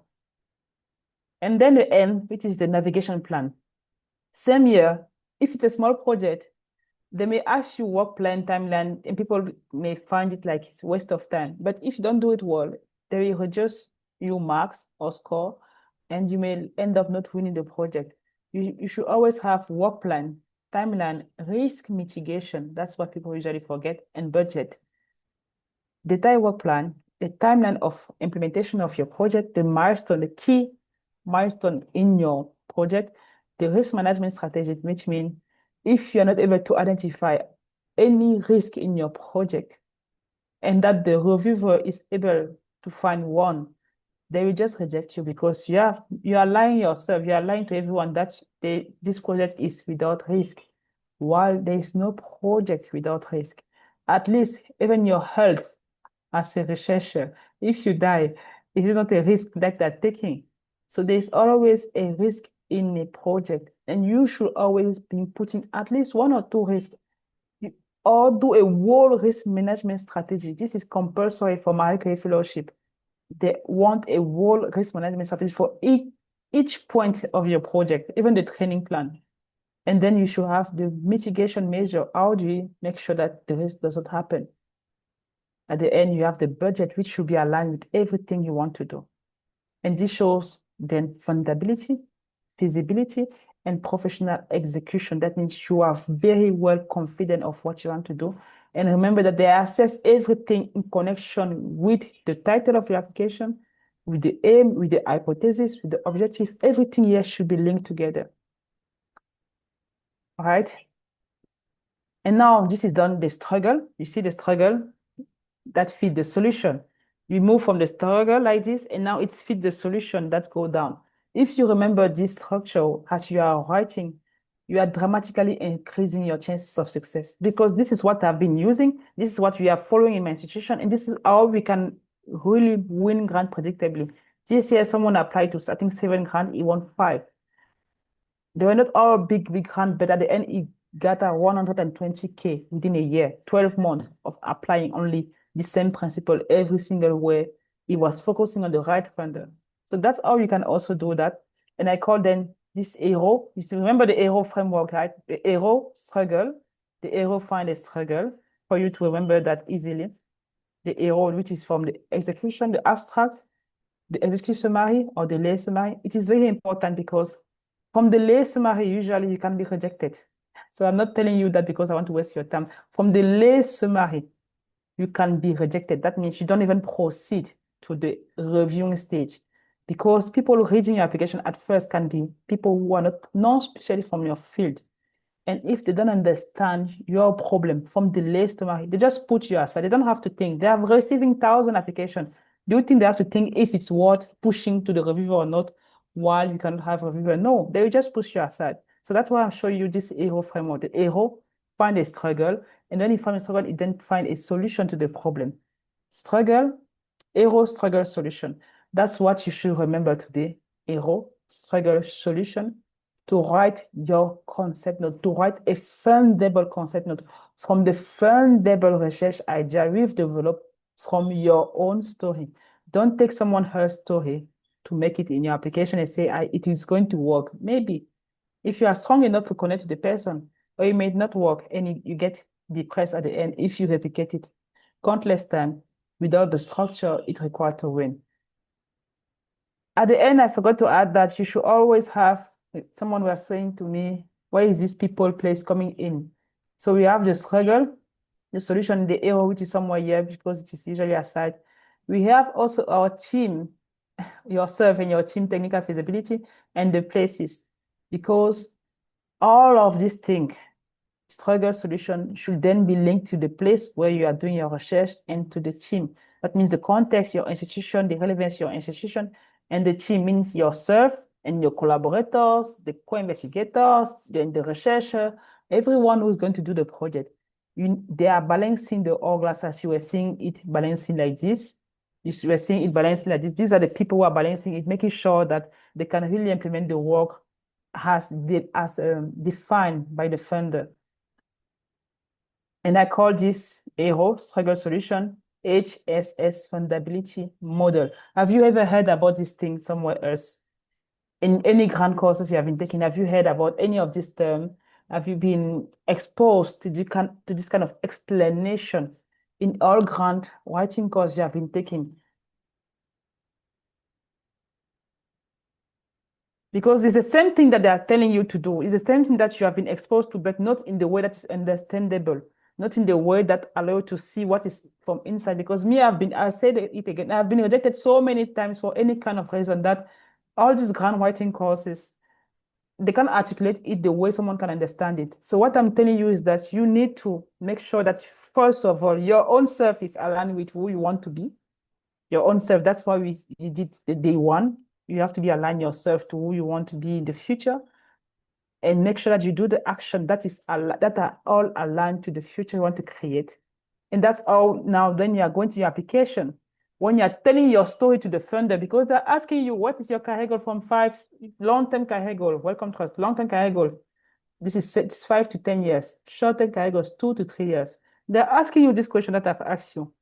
And then the N, which is the navigation plan. Same year, if it's a small project, they may ask you work plan, timeline, and people may find it like it's a waste of time. But if you don't do it well, they will reduce your marks or score, and you may end up not winning the project. You should always have work plan, timeline, risk mitigation. That's what people usually forget, and budget. The entire work plan, the timeline of implementation of your project, the milestone, the key milestone in your project, the risk management strategy, which means if you're not able to identify any risk in your project and that the reviewer is able to find one, they will just reject you because you are lying yourself, you are lying to everyone that this project is without risk, while there is no project without risk. At least even your health as a researcher, if you die, it is not a risk that they're taking. So there's always a risk in a project, and you should always be putting at least one or two risks or do a whole risk management strategy. This is compulsory for Marie Curie Fellowship. They want a whole risk management strategy for each point of your project, even the training plan. And then you should have the mitigation measure. How do you make sure that this doesn't happen? At the end, you have the budget, which should be aligned with everything you want to do. And this shows then fundability, feasibility, and professional execution. That means you are very well confident of what you want to do. And remember that they assess everything in connection with the title of your application, with the aim, with the hypothesis, with the objective. Everything here should be linked together. All right. And now this is done the struggle. You see the struggle that feed the solution. You move from the struggle like this, and now it's feed the solution that go down. If you remember this structure as you are writing, you are dramatically increasing your chances of success, because this is what I've been using. This is what we are following in my institution, and this is how we can really win grant predictably. This year, someone applied to, I think, 7 grants, he won 5. They were not all big grants, but at the end, he got a 120K within a year, 12 months of applying only the same principle every single way. He was focusing on the right funder. So that's how you can also do that. And I call them this arrow. You still remember the arrow framework, right? The arrow struggle, the arrow find a struggle, for you to remember that easily. The arrow, which is from the execution, the abstract, the executive summary, or the lay summary. It is very important, because from the lay summary, usually you can be rejected. So I'm not telling you that because I want to waste your time. From the lay summary, you can be rejected. That means you don't even proceed to the reviewing stage, because people reading your application at first can be people who are not non-specially from your field. And if they don't understand your problem from the lay summary, they just put you aside. They don't have to think. They are receiving 1,000 applications. Do you think they have to think if it's worth pushing to the reviewer or not, while you can have a reviewer? No, they will just push you aside. So that's why I'm showing you this arrow framework. The arrow, find a struggle, and then you find a struggle, you then find a solution to the problem. Struggle, arrow, struggle, solution. That's what you should remember today. Arrow, struggle, solution. To write your concept note, to write a fundable concept note from the fundable research idea we've developed from your own story. Don't take someone else's story to make it in your application and say, it is going to work. Maybe if you are strong enough to connect to the person, or it may not work, and you get depressed at the end if you replicate it countless times without the structure it requires to win. At the end, I forgot to add that you should always have, someone was saying to me, where is this people place coming in? So we have the struggle, the solution, the arrow, which is somewhere here because it is usually aside. We have also our team, yourself and your team technical feasibility, and the places, because all of these things, struggle, solution, should then be linked to the place where you are doing your research and to the team. That means the context, your institution, the relevance, your institution, and the team means yourself and your collaborators, the co-investigators, the researcher, everyone who's going to do the project. They are balancing the hourglass as you were seeing it balancing like this. You were seeing it balancing like this. These are the people who are balancing it, making sure that they can really implement the work as defined by the funder. And I call this arrow, struggle solution, HSS fundability model. Have you ever heard about this thing somewhere else? In any grant courses you have been taking, have you heard about any of this term? Have you been exposed to this kind of explanation in all grant writing courses you have been taking? Because it's the same thing that they are telling you to do. It's the same thing that you have been exposed to, but not in the way that is understandable, not in the way that allow you to see what is from inside. Because me, I'll say it again, I've been rejected so many times for any kind of reason that all these grant writing courses, they can't articulate it the way someone can understand it. So what I'm telling you is that you need to make sure that, first of all, your own self is aligned with who you want to be. Your own self, that's why we did the day one. You have to be aligned yourself to who you want to be in the future, and make sure that you do the action that are all aligned to the future you want to create. And that's how now then you are going to your application. When you're telling your story to the funder, because they're asking you, what is your career goal from 5, long-term career goal, welcome trust, long-term career goal. This is 5 to 10 years. Short-term career goals, 2 to 3 years. They're asking you this question that I've asked you.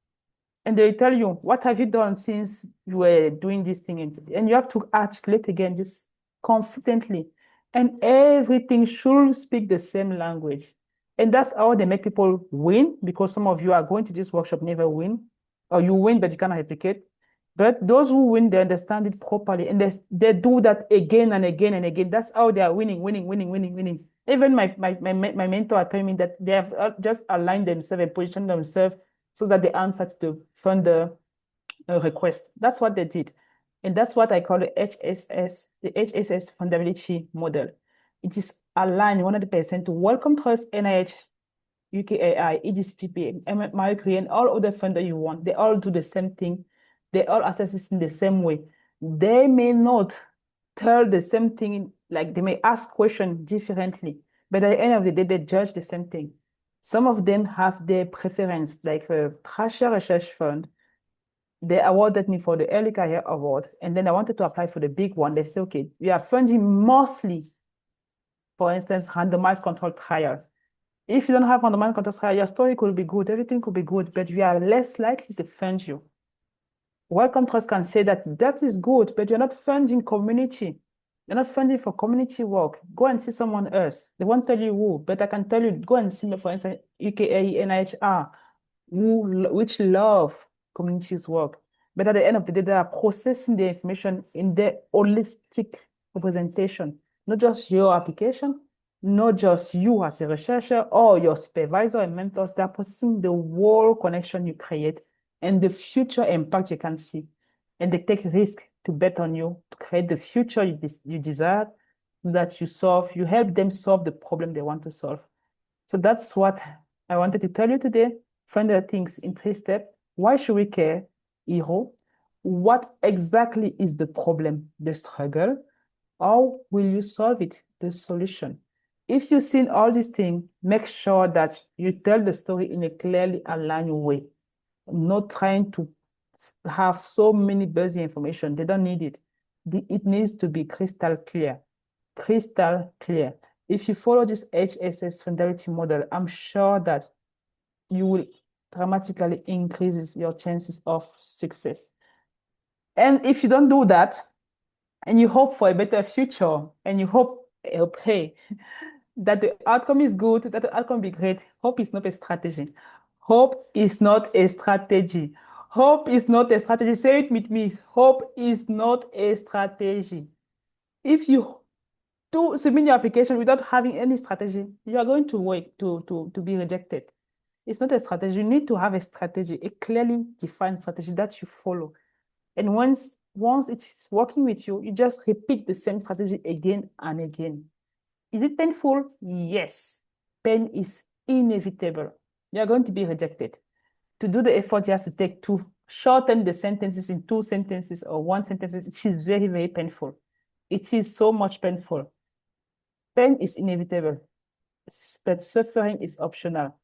And they tell you, what have you done since you were doing this thing? And you have to articulate again this confidently. And everything should speak the same language. And that's how they make people win, because some of you are going to this workshop, never win, or you win, but you cannot replicate. But those who win, they understand it properly, and they do that again and again and again. That's how they are winning, winning, winning, winning, winning. Even my mentor told me that they have just aligned themselves and positioned themselves so that they answer to the funder request. That's what they did. And that's what I call the HSS fundability model. It is aligned 100% to Wellcome Trust, NIH, UKAI, EGCTP, Marie Curie, and all other funders you want. They all do the same thing. They all assess it in the same way. They may not tell the same thing, like they may ask questions differently, but at the end of the day, they judge the same thing. Some of them have their preference, like a Recherche fund. They awarded me for the early career award, and then I wanted to apply for the big one. They said, okay, we are funding mostly, for instance, randomized controlled trials. If you don't have randomized controlled trials, your story could be good, everything could be good, but we are less likely to fund you. Wellcome Trust can say that that is good, but you're not funding community. You're not funding for community work. Go and see someone else. They won't tell you who, but I can tell you, go and see, for instance, UKAE, NIHR, which love communities work. But at the end of the day, they are processing the information in their holistic representation, not just your application, not just you as a researcher or your supervisor and mentors. They are processing the whole connection you create and the future impact you can see. And they take risk to bet on you to create the future you desire, that you help them solve the problem they want to solve. So that's what I wanted to tell you today. Find the things in 3 steps. Why should we care? Hero. What exactly is the problem, the struggle? How will you solve it, the solution? If you've seen all these things, make sure that you tell the story in a clearly aligned way, not trying to have so many buzzy information. They don't need it. It needs to be crystal clear. Crystal clear. If you follow this HSS fundability model, I'm sure that you will dramatically increase your chances of success. And if you don't do that, and you hope for a better future, and you pray that the outcome is good, that the outcome be great, hope is not a strategy. Hope is not a strategy. Hope is not a strategy. Say it with me. Hope is not a strategy. If you to submit your application without having any strategy, you are going to wait to be rejected. It's not a strategy. You need to have a strategy, a clearly defined strategy that you follow. And once it's working with you, you just repeat the same strategy again and again. Is it painful? Yes. Pain is inevitable. You are going to be rejected. To do the effort, you have to take to shorten the sentences in 2 sentences or 1 sentence. It is very, very painful. It is so much painful. Pain is inevitable, but suffering is optional.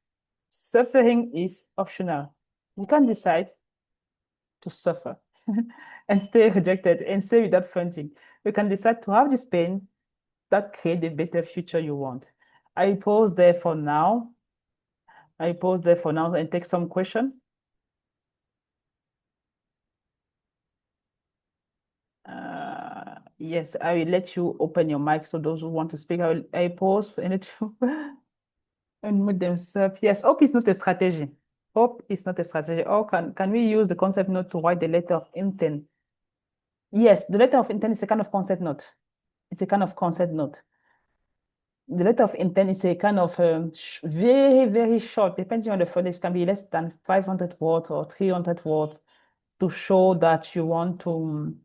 Suffering is optional. You can decide to suffer and stay rejected and stay without funding. You can decide to have this pain that create a better future you want. I pause there for now. And take some question. Yes, I will let you open your mic. So those who want to speak, I pause and let you unmute themselves. Yes, hope is not a strategy. Hope is not a strategy. Or can we use the concept note to write the letter of intent? Yes, the letter of intent is a kind of concept note. It's a kind of concept note. The letter of intent is a kind of very, very short, depending on the font, it can be less than 500 words or 300 words to show that you want to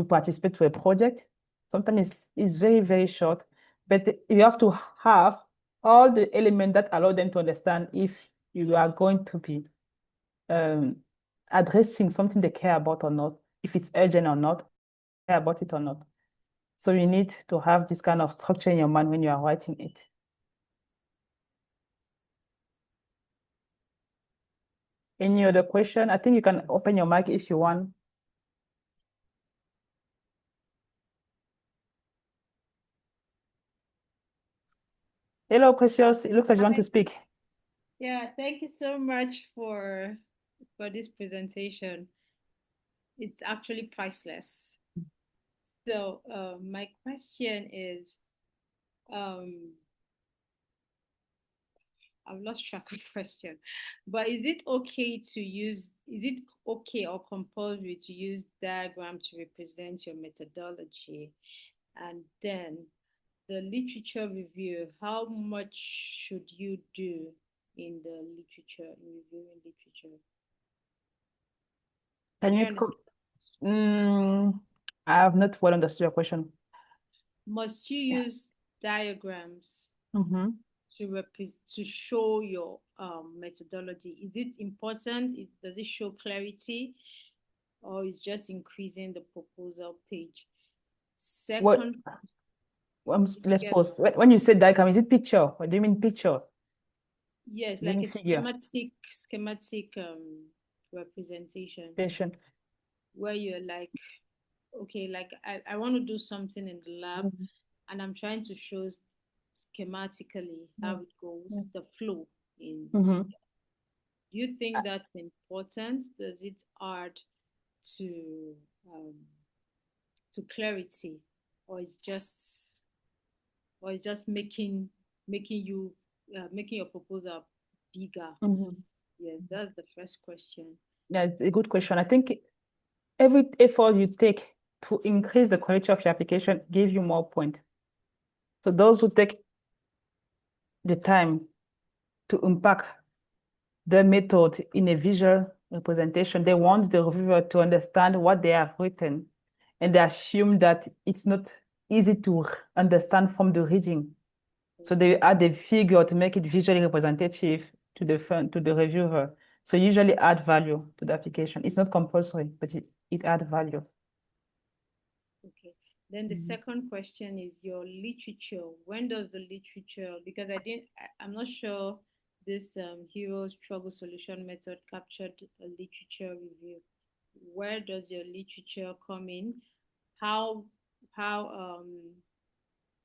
participate to a project. Sometimes it's very, very short, but you have to have all the elements that allow them to understand if you are going to be addressing something they care about or not, if it's urgent or not, care about it or not. So you need to have this kind of structure in your mind when you are writing it. Any other question? I think you can open your mic if you want. Hello, Precious. It looks like you want to speak. Yeah, thank you so much for this presentation. It's actually priceless. So, my question is, um, I've lost track of question, but is it okay to use, is it okay or compulsory to use diagram to represent your methodology? And then the literature review, how much should you do in the literature, in reviewing literature? Can Do you you understand? I have not well understood your question. Must you Yeah. use diagrams Mm-hmm. to show your methodology? Is it important? Does it show clarity, or is just increasing the proposal page? What? Second, Let's yeah, pause. When you say diagram, is it picture? What do you mean picture? yes, Do you like mean a figure? schematic representation Patient. where you're like, okay, like I want to do something in the lab, Mhm. and I'm trying to show schematically how Yeah. it Yeah. goes, the flow in the Mm-hmm. step. Do you think that's important? Does it add to um, clarity, or it's just making you making your proposal bigger? Mm-hmm. Yes, that's the first question. Yeah, it's a good question. I think every effort you take to increase the quality of your application give you more points. So those who take the time to unpack the method in a visual representation, they want the reviewer to understand what they have written, and they assume that it's not easy to understand from the reading. So they add a figure to make it visually representative to the reviewer. So usually add value to the application. It's not compulsory, but it adds value. Okay. Then the Mhm. second question is your literature. When does the literature, because I'm not sure this hero struggle solution method captured a literature review. Where does your literature come in? How, how,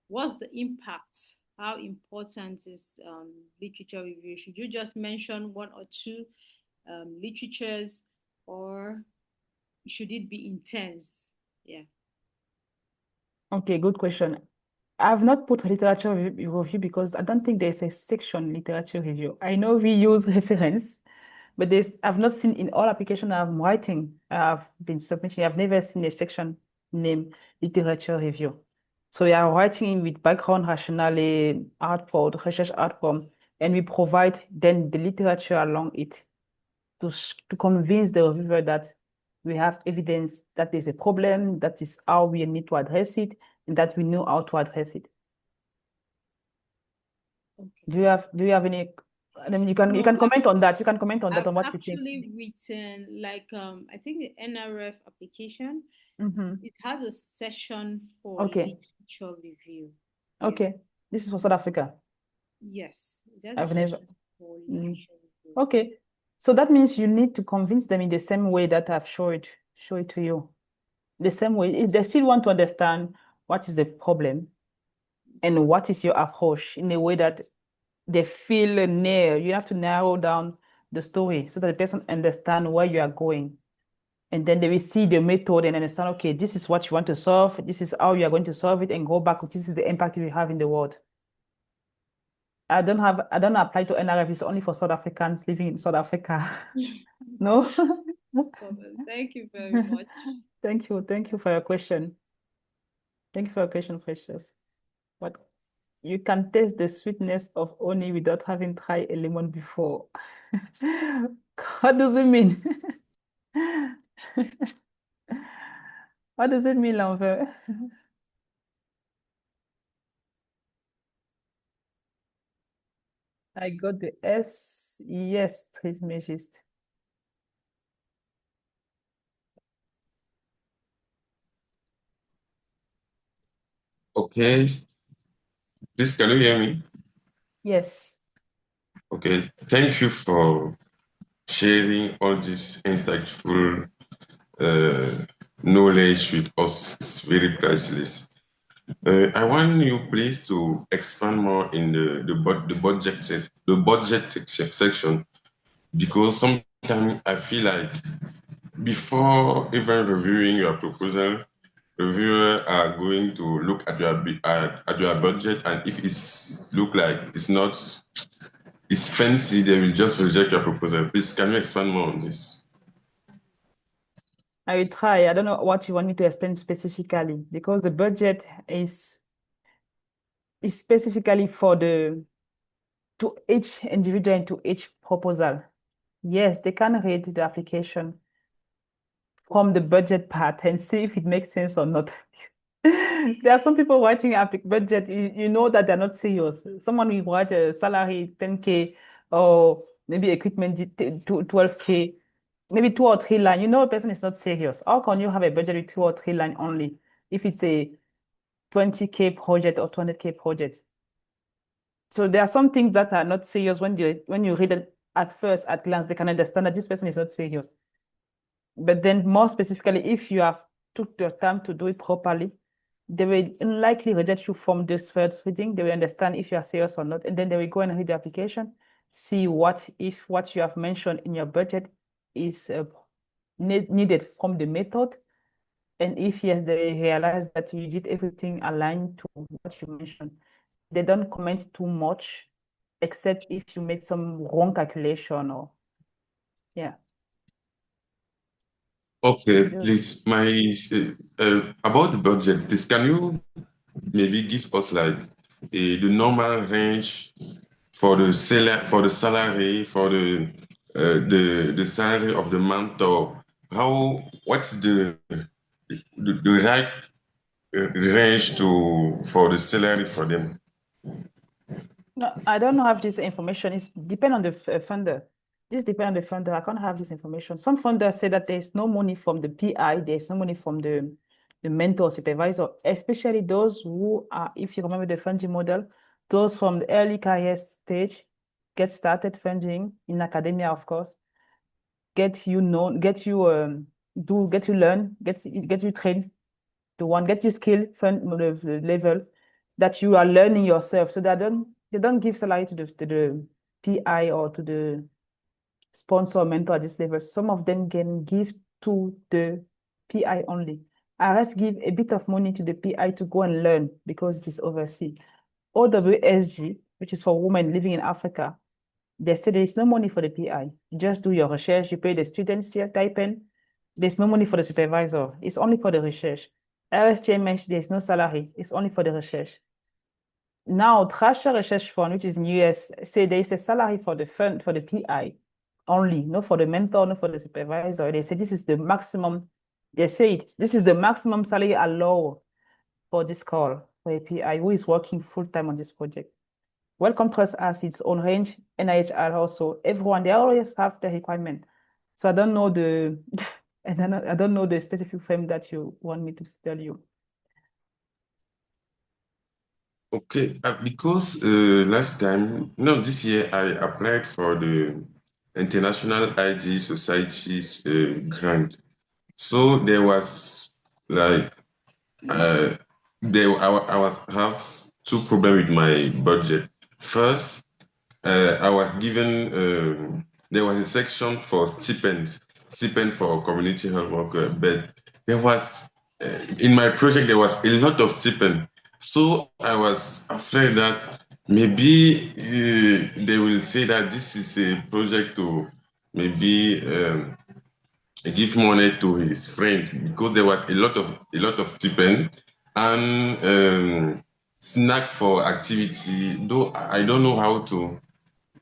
what's the impact? How important is literature review? Should you just mention one or two literatures, or should it be intense? Yeah. Okay, good question. I've not put literature review because I don't think there's a section literature review. I know we use reference, but I've not seen in all applications I'm writing, I've been submitting, I've never seen a section named literature review. So we are writing with background rationale, output, research outcome, and we provide then the literature along it to convince the reviewer that we have evidence that there's a problem, that is how we need to address it, and that we know how to address it. Okay. Do you have any? I mean, you No, can comment on that. You can comment on that I've on what you think. actually written like I think the NRF application, Mm-hmm. it has a session for Okay. literature review. Yeah. Okay. This is for South Africa. Yes, it has a I've never. session for Mm. literature review. Okay. So that means you need to convince them in the same way that I've show it to you. The same way. If they still want to understand what is the problem and what is your approach in a way that they feel near. You have to narrow down the story so that the person understand where you are going. And then they will see the method and understand, okay, this is what you want to solve. This is how you are going to solve it and go back. This is the impact you have in the world. I don't apply to NRF. It's only for South Africans living in South Africa. No? Problem. Thank you very much. Thank you. Thank you for your question. Thank you for your question, Precious. But you can taste the sweetness of honey without having tried a lemon before. What does it mean? What does it mean, L'Envers? I got the S. Yes, Trismégiste. Okay, please can you hear me? Yes. Okay, thank you for sharing all this insightful knowledge with us. It's very priceless. I want you please to expand more in the budget section, because sometimes I feel like before even reviewing your proposal, reviewers are going to look at your budget, and if it's look like it's fancy, they will just reject your proposal. Please, can you expand more on this? I will try. I don't know what you want me to explain specifically because the budget is specifically to each individual and to each proposal. Yes, they can read the application from the budget part and see if it makes sense or not. There are some people writing budget, you know that they're not serious. Someone will write a salary 10K or maybe equipment 12K, maybe 2 or 3 lines. You know a person is not serious. How can you have a budget with 2 or 3 lines only if it's a 20K project or 200K project? So there are some things that are not serious when you read it at first, at glance, they can understand that this person is not serious. But then more specifically, if you have took your time to do it properly, they will unlikely reject you from this first reading. They will understand if you are serious or not. And then they will go and read the application, see if what you have mentioned in your budget is needed from the method. And if yes, they realize that you did everything aligned to what you mentioned. They don't comment too much, except if you made some wrong calculation or, yeah. Okay, please, about the budget, please, can you maybe give us like the normal range for the salary, for the salary of the mentor? What's the right range for the salary for them? No, I don't have this information. It's depend on the funder. This depends on the funder. I can't have this information. Some funders say that there's no money from the PI, there's no money from the mentor supervisor, especially those who are, if you remember the funding model, those from the early career stage get started funding in academia, of course, get you known, get you learn, get you trained, get you skill fund level that you are learning yourself. So they don't give salary to the PI or to the sponsor or mentor at this level. Some of them can give to the PI only. RF give a bit of money to the PI to go and learn because it is overseas. OWSG, which is for women living in Africa, they say there is no money for the PI. You just do your research, you pay the students here, stipend. There's no money for the supervisor. It's only for the research. RSTMH, there's no salary. It's only for the research. Now, Treasure Research Fund, which is in US, say there is a salary for the fund, for the PI only, not for the mentor, not for the supervisor. They say this is the maximum, this is the maximum salary allowed for this call for a PI who is working full-time on this project. Wellcome Trust has its own range, NIHR also, everyone, they always have the requirement. So I don't know I don't know the specific frame that you want me to tell you. Okay, because last time, no, this year I applied for the International ID Society's grant. So there was like I have two problems with my budget. First, I was given there was a section for stipend for community health worker, but there was in my project there was a lot of stipend. So I was afraid that maybe they will say that this is a project to maybe give money to his friend because there was a lot of stipend and snack for activity. Though I don't know how to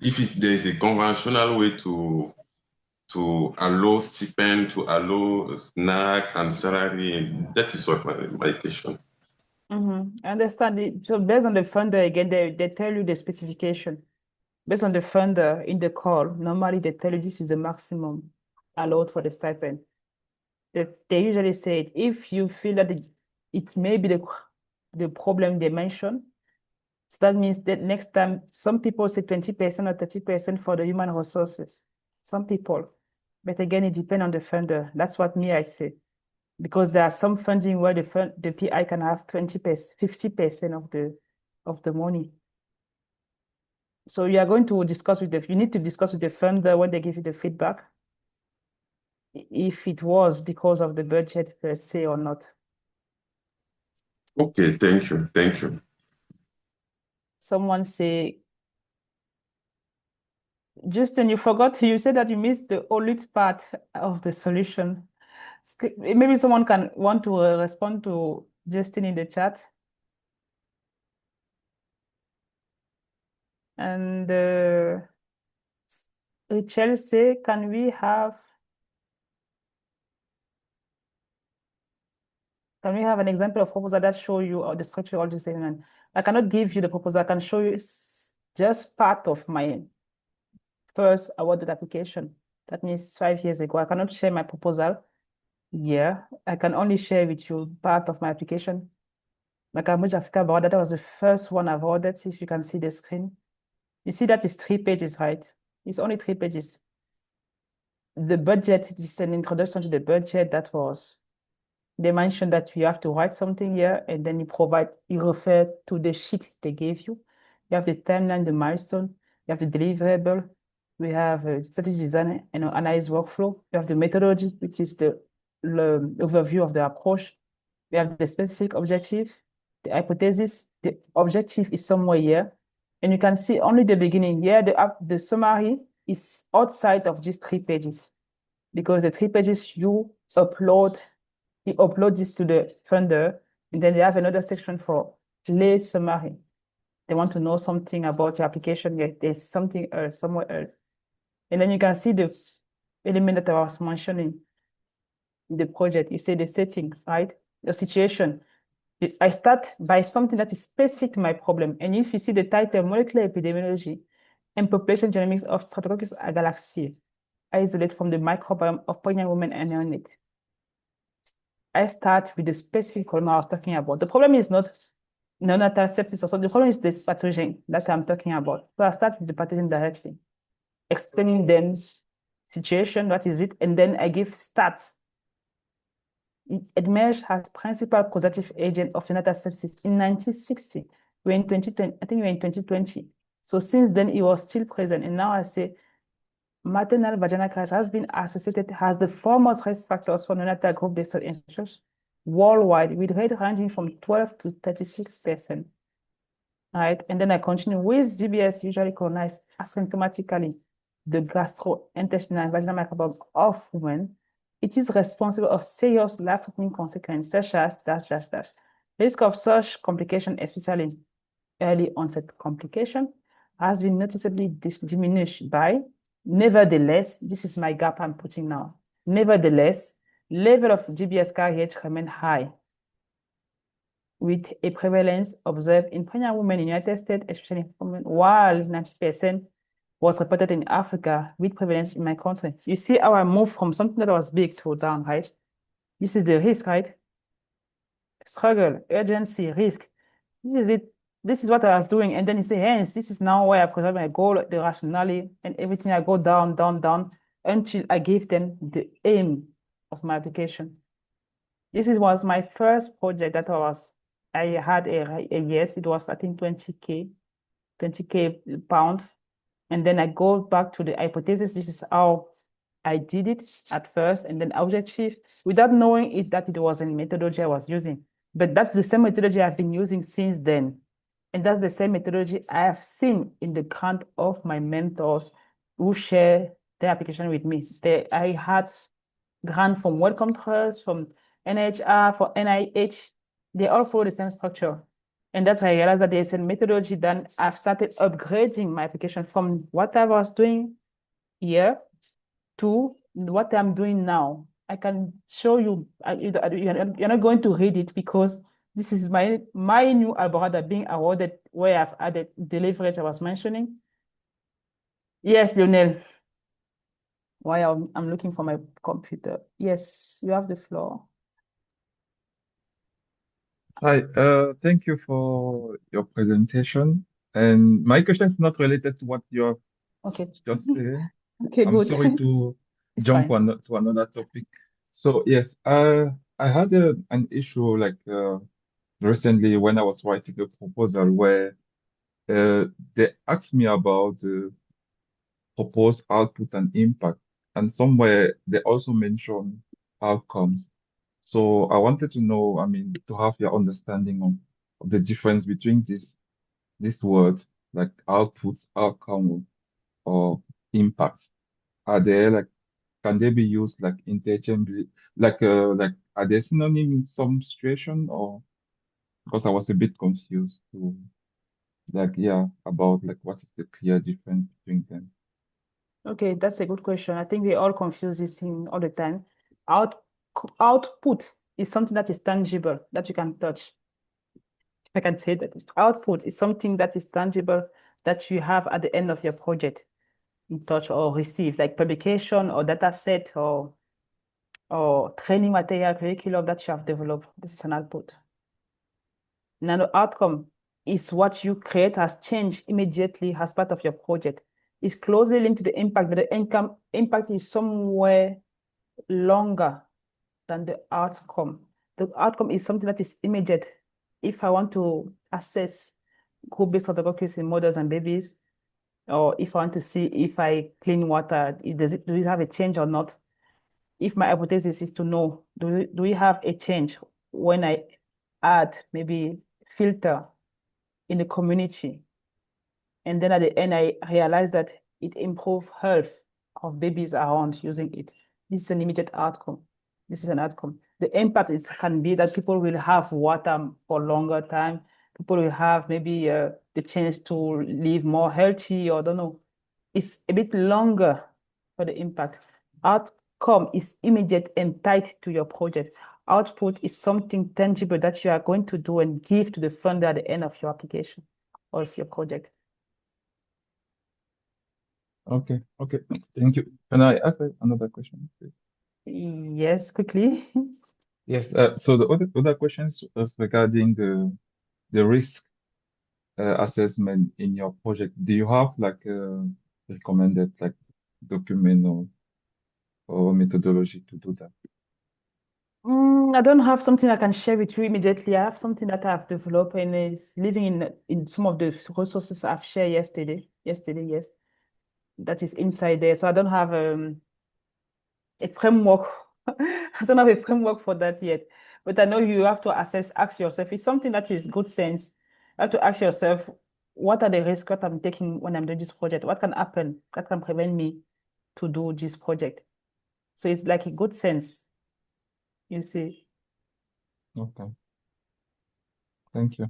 if there is a conventional way to allow stipend, to allow snack and salary. That is what my question. I understand it. So based on the funder, again, they tell you the specification. Based on the funder in the call, normally they tell you this is the maximum allowed for the stipend. They usually say it. If you feel that it may be the problem they mention, so that means that next time, some people say 20% or 30% for the human resources. Some people. But again, it depends on the funder. That's what I say. Because there are some funding where the PI can have 20%, 50% of the money. So you are going to discuss you need to discuss with the funder when they give you the feedback, if it was because of the budget per se or not. Okay, thank you. Thank you. Someone say, Justin, you said that you missed the OLIT part of the solution. Maybe someone can want to respond to Justin in the chat. And Rachel say, can we have an example of proposal that show you the structure of the statement? I cannot give you the proposal. I can show you just part of my first awarded application. That means 5 years ago. I cannot share my proposal. Yeah, I can only share with you part of my application. Like Ambitieux Africa award, that was the first one I've awarded. If you can see the screen, you see that is 3 pages, right? It's only 3 pages. The budget is an introduction to the budget. They mentioned that you have to write something here, and then you refer to the sheet they gave you. You have the timeline, the milestone, you have the deliverable, we have a strategy design and analyze workflow. You have the methodology, which is the overview of the approach. We have the specific objective, the hypothesis. The objective is somewhere here. And you can see only the beginning here. The summary is outside of these 3 pages, because the 3 pages you upload this to the funder, and then they have another section for lay summary. They want to know something about your application, yet there's something else, somewhere else. And then you can see the element that I was mentioning in the project. You say the settings, right? The situation. I start by something that is specific to my problem. And if you see the title, Molecular Epidemiology and Population Genomics of Streptococcus agalactiae, isolate from the microbiome of pregnant women and neonates. I start with the specific problem I was talking about. The problem is not neonatal sepsis or so. The problem is this pathogen that I'm talking about. So I start with the pathogen directly, explaining then situation, what is it, and then I give stats. It emerged as principal causative agent of neonatal sepsis in 1960. We're in 2020, I think we're in 2020. So since then, it was still present. And now I say maternal vaginal carriage has been associated as the foremost risk factors for neonatal group-based infections worldwide, with rate ranging from 12 to 36%. Right, and then I continue with GBS usually colonized asymptomatically the gastrointestinal vaginal microbiome of women. It is responsible of serious life-threatening consequences such as risk of such complication, especially early onset complication, has been noticeably diminished by. Nevertheless, this is my gap I'm putting now. Nevertheless, level of GBS carriage remain high, with a prevalence observed in pregnant women in the United States, especially in women, while 90% was reported in Africa, with prevalence in my country. You see how I moved from something that was big to down, right? This is the risk, right? Struggle, urgency, risk. This is it. This is what I was doing. And then you say, hence, this is now where I present my goal, the rationale, and everything. I go down, down, down, until I give them the aim of my application. This was my first project that I had a yes, it was I think 20K pound. And then I go back to the hypothesis. This is how I did it at first, and then objective, without knowing that it was a methodology I was using. But that's the same methodology I've been using since then. And that's the same methodology I have seen in the grant of my mentors who share their application with me. I had grant from Wellcome Trust, from NHR, for NIH. They all follow the same structure. And that's why I realized that there's a methodology. Then I've started upgrading my application from what I was doing here to what I'm doing now. I can show you, you're not going to read it because this is my new algorithm being awarded, where I've added the leverage I was mentioning. Yes, Lionel. While I'm looking for my computer. Yes, you have the floor. Hi, thank you for your presentation. And my question is not related to what you're Okay. just saying. Okay, I'm good. sorry to It's jump fine. to another topic. So yes, I had an issue like recently when I was writing a proposal where they asked me about proposed output and impact, and somewhere they also mentioned outcomes. So I wanted to know, I mean, to have your understanding of the difference between these words, like outputs, outcome, or impact. Are there like, can they be used like interchangeably? Like are they synonym in some situation, or because I was a bit confused to like, yeah, about like what is the clear difference between them? Okay, that's a good question. I think we all confuse this thing all the time. Out, output is something that is tangible, that you can touch. If I can say that. Output is something that is tangible that you have at the end of your project, in touch or receive, like publication or data set or training material curriculum that you have developed. This is an output. Now the outcome is what you create as change immediately as part of your project. It's closely linked to the impact, but the impact is somewhere longer than the outcome. The outcome is something that is immediate. If I want to assess group-based autococus in mothers and babies, or if I want to see if I clean water, do we have a change or not? If my hypothesis is to know, do we have a change when I add maybe filter in the community? And then at the end, I realize that it improves health of babies around using it. This is an immediate outcome. This is an outcome. The impact can be that people will have water for longer time. People will have maybe the chance to live more healthy, or don't know. It's a bit longer for the impact. Outcome is immediate and tied to your project. Output is something tangible that you are going to do and give to the funder at the end of your application or of your project. Okay, okay, thank you. Can I ask another question, please? Yes, quickly. Yes, so the other questions was regarding the risk assessment in your project. Do you have like a recommended like document or methodology to do that? I don't have something I can share with you immediately. I have something that I've developed and is living in some of the resources I've shared yesterday. Yesterday, yes. That is inside there. So I don't have a framework. I don't have a framework for that yet. But I know you have to ask yourself. It's something that is good sense. You have to ask yourself, what are the risks that I'm taking when I'm doing this project? What can happen that can prevent me to do this project? So it's like a good sense, you see. Okay, thank you.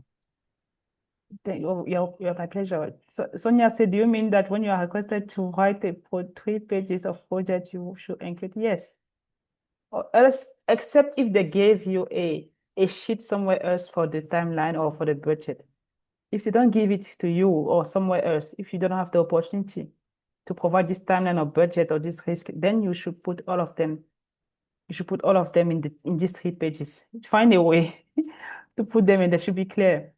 You're my pleasure. So Sonia said, do you mean that when you are requested to write 3 pages of project, you should include? Yes. Or else, except if they gave you a sheet somewhere else for the timeline or for the budget. If they don't give it to you or somewhere else, if you don't have the opportunity to provide this timeline or budget or this risk, then you should put all of them. You should put all of them in these 3 pages. Find a way to put them in. They should be clear.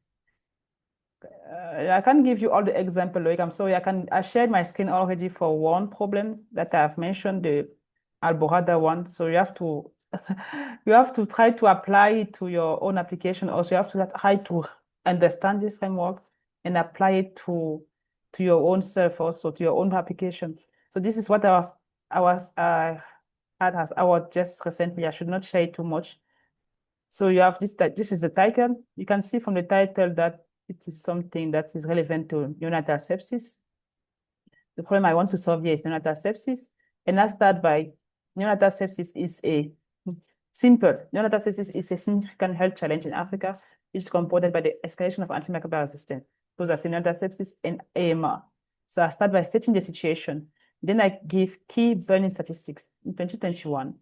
I can't give you all the example, Loic. I'm sorry. I shared my screen already for one problem that I've mentioned, the Alborada one. So you have to you have to try to apply it to your own application. Also, you have to try to understand the framework and apply it to your own self, also to your own application. So this is what had as our just recently. I should not share it too much. So you have this, this is the title. You can see from the title that it is something that is relevant to neonatal sepsis. The problem I want to solve here is neonatal sepsis. And I start by neonatal sepsis is a significant health challenge in Africa, which is compounded by the escalation of antimicrobial resistance. Those are neonatal sepsis and AMR. So I start by stating the situation. Then I give key burning statistics. In 2021,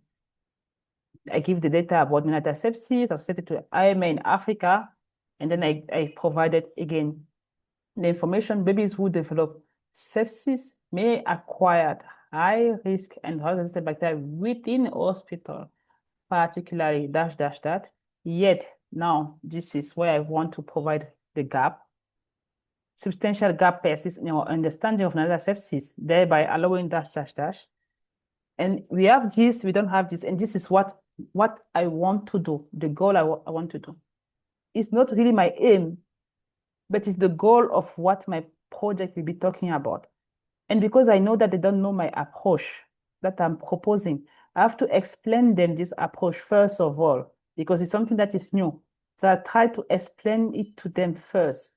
I give the data about neonatal sepsis associated to AMR in Africa. And then I provided, again, the information babies who develop sepsis may acquire high-risk and resistant bacteria within hospital, particularly ... Yet, now, this is where I want to provide the gap. Substantial gap persists in our understanding of neonatal sepsis, thereby allowing ... And we have this, we don't have this, and this is what I want to do, the goal I want to do. It's not really my aim, but it's the goal of what my project will be talking about. And because I know that they don't know my approach that I'm proposing, I have to explain them this approach first of all, because it's something that is new. So I try to explain it to them first,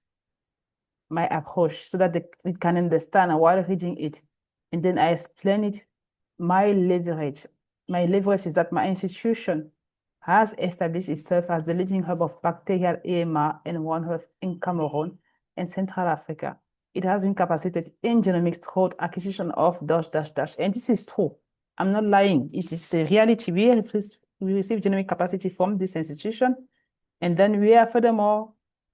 my approach, so that they can understand while reading it. And then I explain it, my leverage. My leverage is that my institution has established itself as the leading hub of bacterial AMR and One Health in Cameroon and Central Africa. It has incapacitated in genomics through acquisition of dash, dash, dash. And this is true. I'm not lying. It is a reality. We receive genomic capacity from this institution. And then we are furthermore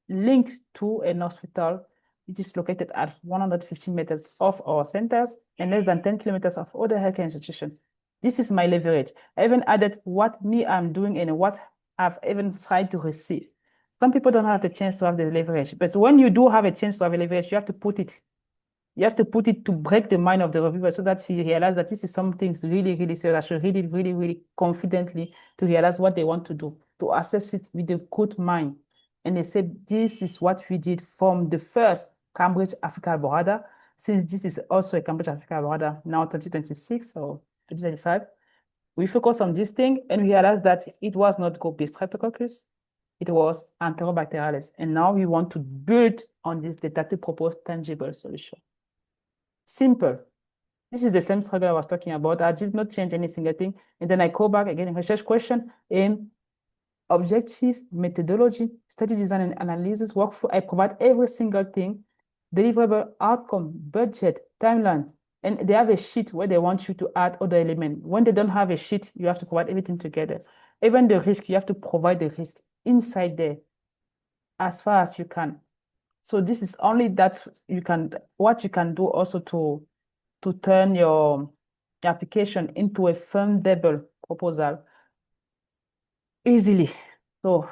linked to an hospital which is located at 115 meters of our centers and less than 10 kilometers of other healthcare institutions. This is my leverage. I even added what me I'm doing and what I've even tried to receive. Some people don't have the chance to have the leverage, but when you do have a chance to have a leverage, you have to put it. You have to put it to break the mind of the reviewer so that he realizes that this is something really, really serious. I should read it really, really confidently to realize what they want to do, to assess it with a good mind. And they say, this is what we did from the first Cambridge Africa Alborada, since this is also a Cambridge Africa Alborada, now 2026 or 2025. We focus on this thing and we realized that it was not Gobi streptococcus, it was Enterobacterialis. And now we want to build on this data to propose tangible solution. Simple. This is the same struggle I was talking about. I did not change any single thing. And then I go back again in research question, objective, methodology, study design and analysis, workflow. I provide every single thing, deliverable outcome, budget, timeline. And they have a sheet where they want you to add other elements. When they don't have a sheet, you have to provide everything together. Even the risk, you have to provide the risk inside there as far as you can. So this is only that what you can do also to turn your application into a fundable proposal easily. So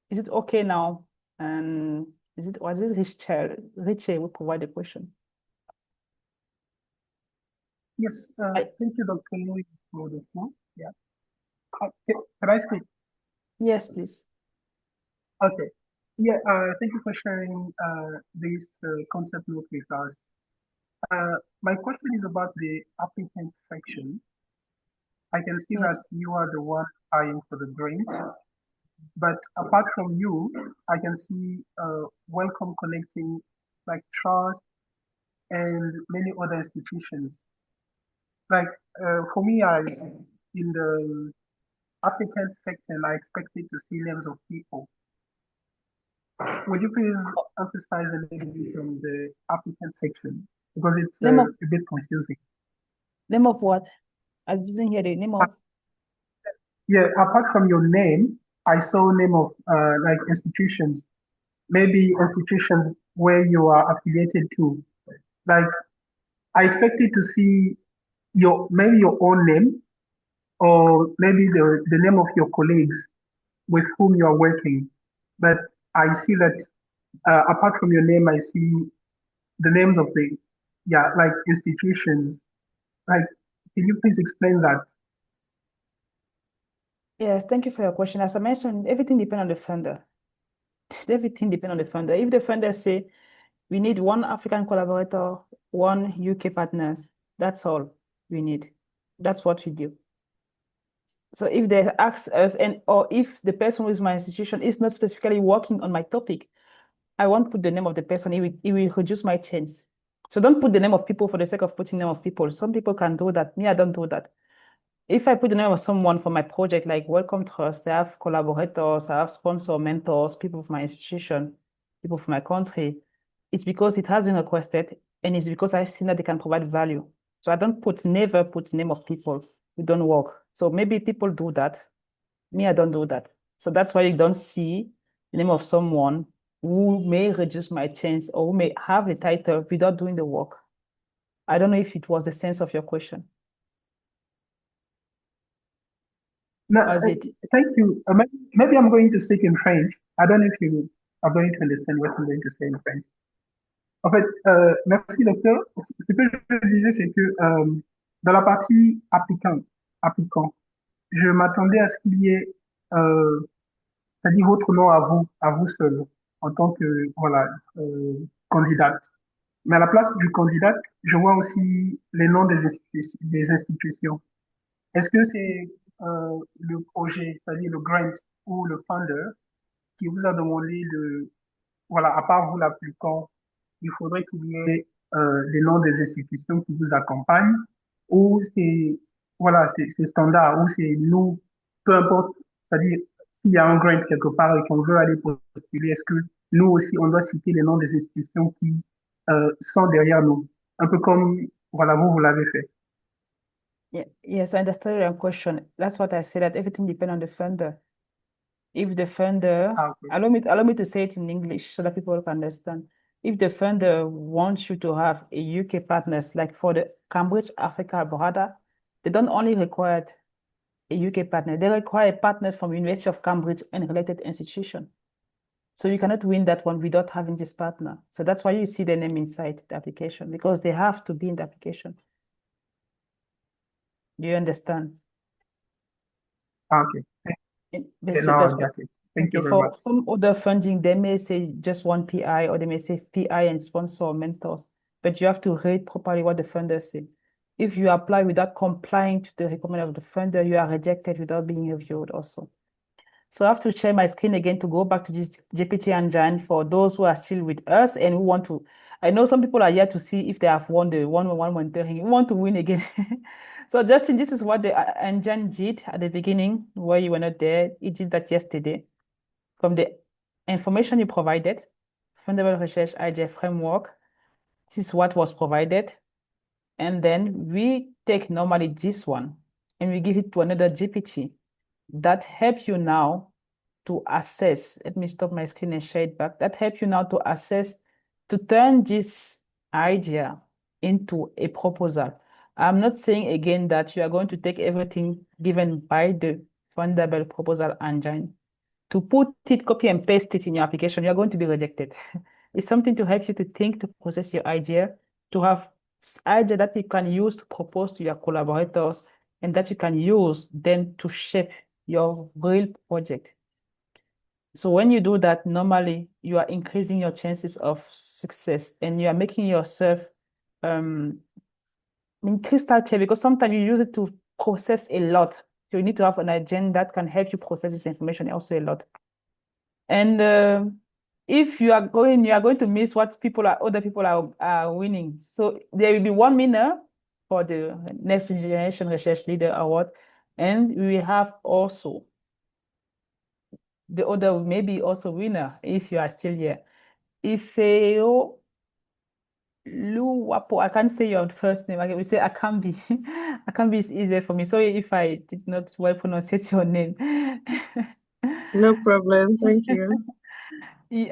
is it okay now? And was it Richie will provide the question? Yes, thank you, Dr. Louis, for the floor. Yeah. Can I speak? Yes, please. Okay. Yeah, thank you for sharing this concept note with us. My question is about the applicant section. I can see that you are the one eyeing for the grant, but apart from you, I can see Welcome Connecting, like Trust and many other institutions. Like for me, in the applicant section, I expected to see names of people. Would you please emphasize a little bit on the applicant section? Because it's a bit confusing. Name of what? I didn't hear the name of. Yeah, apart from your name, I saw name of like institutions, maybe institutions where you are affiliated to. Like I expected to see maybe your own name or maybe the name of your colleagues with whom you are working. But I see that apart from your name, I see the names of like institutions. Like, can you please explain that? Yes, thank you for your question. As I mentioned, everything depends on the funder. Everything depends on the funder. If the funder say we need one African collaborator, one UK partners, that's all we need. That's what we do. So if they ask us, or if the person who is my institution is not specifically working on my topic, I won't put the name of the person. It will reduce my chance. So don't put the name of people for the sake of putting the name of people. Some people can do that. Me, I don't do that. If I put the name of someone for my project, like Welcome Trust, I have collaborators, I have sponsors, mentors, people from my institution, people from my country. It's because it has been requested, and it's because I've seen that they can provide value. So I never put name of people who don't work. So maybe people do that. Me, I don't do that. So that's why you don't see the name of someone who may reduce my chance or who may have the title without doing the work. I don't know if it was the sense of your question. No, Was it? thank you. Maybe I'm going to speak in French. I don't know if you are going to understand what I'm going to say in French. En fait, merci docteur. Ce que je disais, c'est que dans la partie applicant, je m'attendais à ce qu'il y ait, c'est-à-dire votre nom à vous seul, en tant que voilà candidate. Mais à la place du candidat, je vois aussi les noms des institutions. est-ce que c'est le projet, c'est-à-dire le grant ou le funder qui vous a demandé de, voilà, à part vous l'applicant, il faudrait qu'il y ait les noms des institutions qui vous accompagnent, ou c'est, voilà, c'est standard, ou c'est nous, peu importe, c'est-à-dire s'il y a un grant quelque part et qu'on veut aller postuler, est-ce que nous aussi, on doit citer les noms des institutions qui sont derrière nous, un peu comme, voilà, vous l'avez fait. Yes, I understand your question. That's what I said, that everything depends on the funder. If the funder, Ah, ok. allow me to say it in English so that people can understand. If the funder wants you to have a UK partners, like for the Cambridge Africa Borada, they don't only require a UK partner, they require a partner from University of Cambridge and related institution. So you cannot win that one without having this partner. So that's why you see the name inside the application, because they have to be in the application. Do you understand? Ah, ok. That's Now I that's got it. Thank you okay. very For much. some other funding, they may say just one PI, or they may say PI and sponsor or mentors, but you have to read properly what the funder say. If you apply without complying to the requirement of the funder, you are rejected without being reviewed also. So I have to share my screen again to go back to this GPT engine for those who are still with us and who want to. I know some people are here to see if they have won the one-on-one mentoring. We want to win again. So Justin, this is what the engine did at the beginning, where you were not there. It did that yesterday. From the information you provided, fundable research idea framework, this is what was provided. And then we take normally this one and we give it to another GPT. That helps you now to assess. Let me stop my screen and share it back. That helps you now to assess, to turn this idea into a proposal. I'm not saying again that you are going to take everything given by the fundable proposal engine to put it, copy and paste it in your application. You're going to be rejected. It's something to help you to think, to process your idea, to have idea that you can use to propose to your collaborators and that you can use then to shape your real project. So when you do that, normally you are increasing your chances of success and you are making yourself crystal clear, because sometimes you use it to process a lot. So you need to have an agenda that can help you process this information also a lot. And if you are going to miss what other people are winning. So there will be one winner for the Next Generation Research Leader Award, and we will have also the other maybe also winner if you are still here. Ifeo Luwapo, I can't say your first name. We say Akambi. Akambi is easier for me. Sorry if I did not well pronounce your name. No problem. Thank you.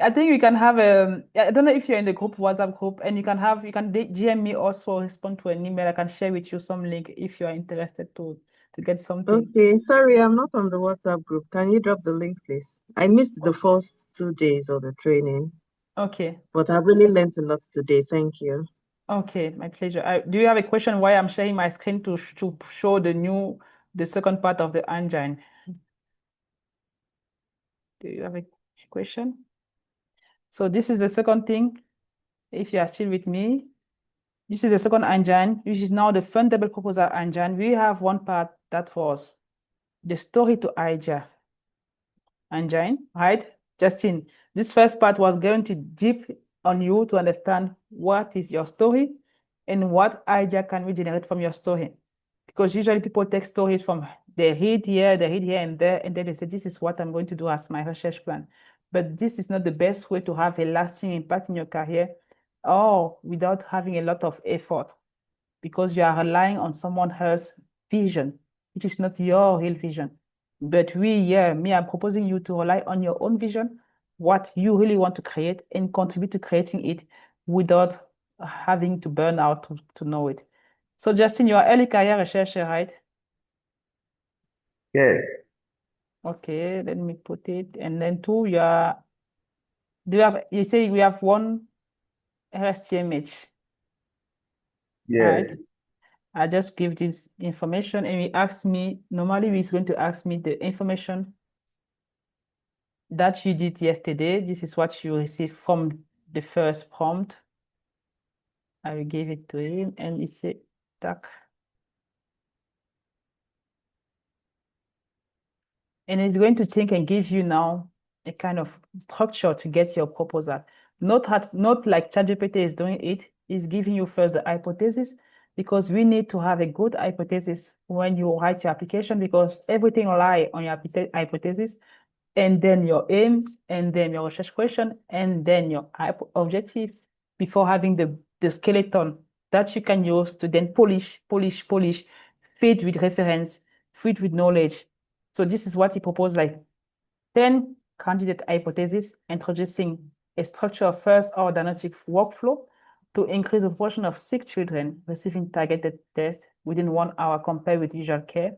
I think we can have I don't know if you're in the group, WhatsApp group, and you can GM me also, respond to an email. I can share with you some link if you are interested to get something. Okay, sorry, I'm not on the WhatsApp group. Can you drop the link, please? I missed the first 2 days of the training, Okay. but I've really learned a lot today. Thank you. Okay, my pleasure. Do you have a question why I'm sharing my screen to show the second part of the engine? Do you have a question? So this is the second thing. If you are still with me, this is the second engine, which is now the fundable proposal engine. We have one part that was the story to idea engine, right? Justin, this first part was going to deep on you to understand what is your story and what idea can we generate from your story. Because usually people take stories from, they read here, and there, and then they say, this is what I'm going to do as my research plan. But this is not the best way to have a lasting impact in your career or without having a lot of effort, because you are relying on someone else's vision, which is not your real vision. But I'm proposing you to rely on your own vision, what you really want to create, and contribute to creating it without having to burn out to know it. So Justin, you are early career researcher, right? Yeah. Okay, let me put it. And then two, you say we have one RSTMH, Yeah. right? I just give this information and normally he's going to ask me the information that you did yesterday. This is what you received from the first prompt. I will give it to him and he said, tac. And it's going to think and give you now a kind of structure to get your proposal. Not like ChatGPT is doing it, it's giving you first the hypothesis, because we need to have a good hypothesis when you write your application, because everything relies on your hypothesis, and then your aim, and then your research question, and then your objective, before having the skeleton that you can use to then polish, feed with reference, feed with knowledge. So this is what he proposed, like 10 candidate hypotheses, introducing a structure of first-order analytic workflow to increase the proportion of sick children receiving targeted tests within 1 hour compared with usual care,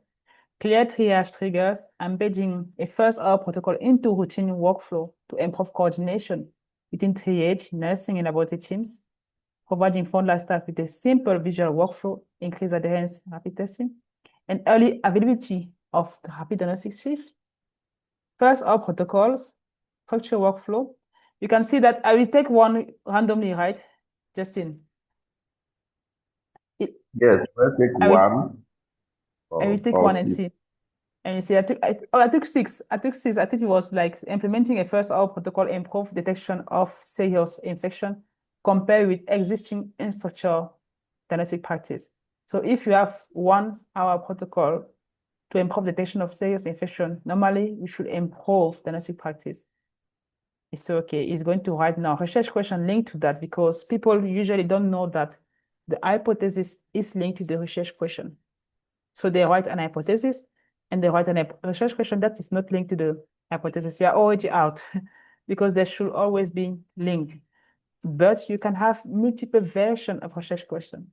clear triage triggers, embedding a first-hour protocol into routine workflow to improve coordination between triage, nursing, and laboratory teams, providing frontline staff with a simple visual workflow, increase adherence, rapid testing, and early availability of the rapid diagnostic shift. First-hour protocols, structure workflow. You can see that I will take one randomly, right, Justin? Yes, let's take I will, one. I will take or one and two. see. And you see, I took six. I think it was like implementing a first-hour protocol improve detection of serious infection compared with existing in-structure diagnostic practice. So if you have 1 hour protocol to improve detection of serious infection, normally we should improve diagnostic practice. It's okay. It's going to write now research question linked to that, because people usually don't know that the hypothesis is linked to the research question. So they write an hypothesis and they write a research question that is not linked to the hypothesis. You are already out because they should always be linked. But you can have multiple versions of research question.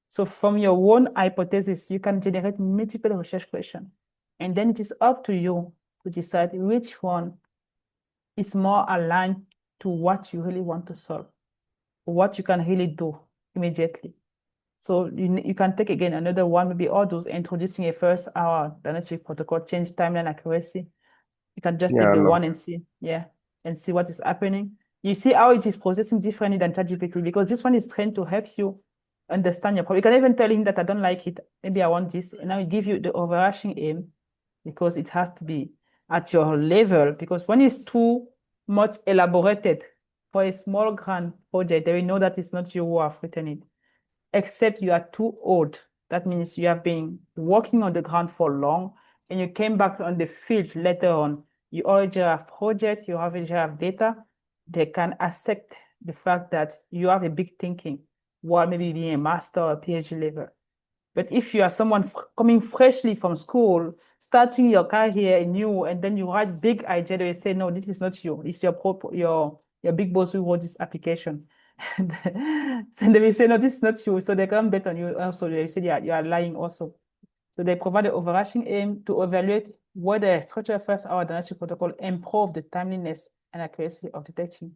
So from your own hypothesis, you can generate multiple research questions. And then it is up to you to decide which one is more aligned to what you really want to solve, what you can really do immediately. So you can take again another one, maybe all those introducing a first hour diagnostic protocol, change timeline accuracy. You can just take the one and see, and see what is happening. You see how it is processing differently than ChatGPT, because this one is trained to help you understand your problem. You can even tell him that I don't like it, maybe I want this, and I will give you the overarching aim, because it has to be at your level, because when it's too much elaborated for a small grant project, they will know that it's not you who have written it, except you are too old. That means you have been working on the ground for long, and you came back on the field later on. You already have project, you already have data. They can accept the fact that you have a big thinking, while maybe being a master or PhD level. But if you are someone coming freshly from school, starting your career new, and then you write big idea, they say, no, this is not you. It's your big boss who wrote this application. So they will say, no, this is not you. So they can bet on you also. They say, yeah, you are lying also. So they provide the overarching aim to evaluate whether a structured first-hour diagnostic protocol improve the timeliness and accuracy of detecting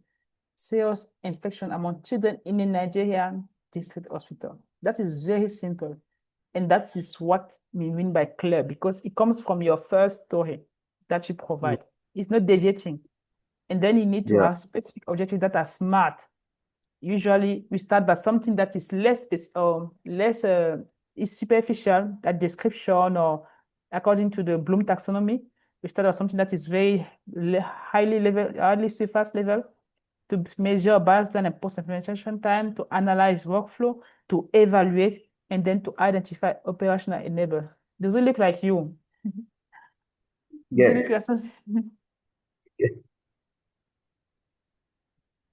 serious infection among children in a Nigerian district hospital. That is very simple. And that is what we mean by clear, because it comes from your first story that you provide. It's not deviating. And then you need to have specific objectives that are smart. Usually we start by something that is less is superficial, that description, or according to the Bloom taxonomy, we start with something that is very highly surface level, to measure baseline and post-implementation time, to analyze workflow, to evaluate, and then to identify operational enabler. Does it look like you? Does it look like something?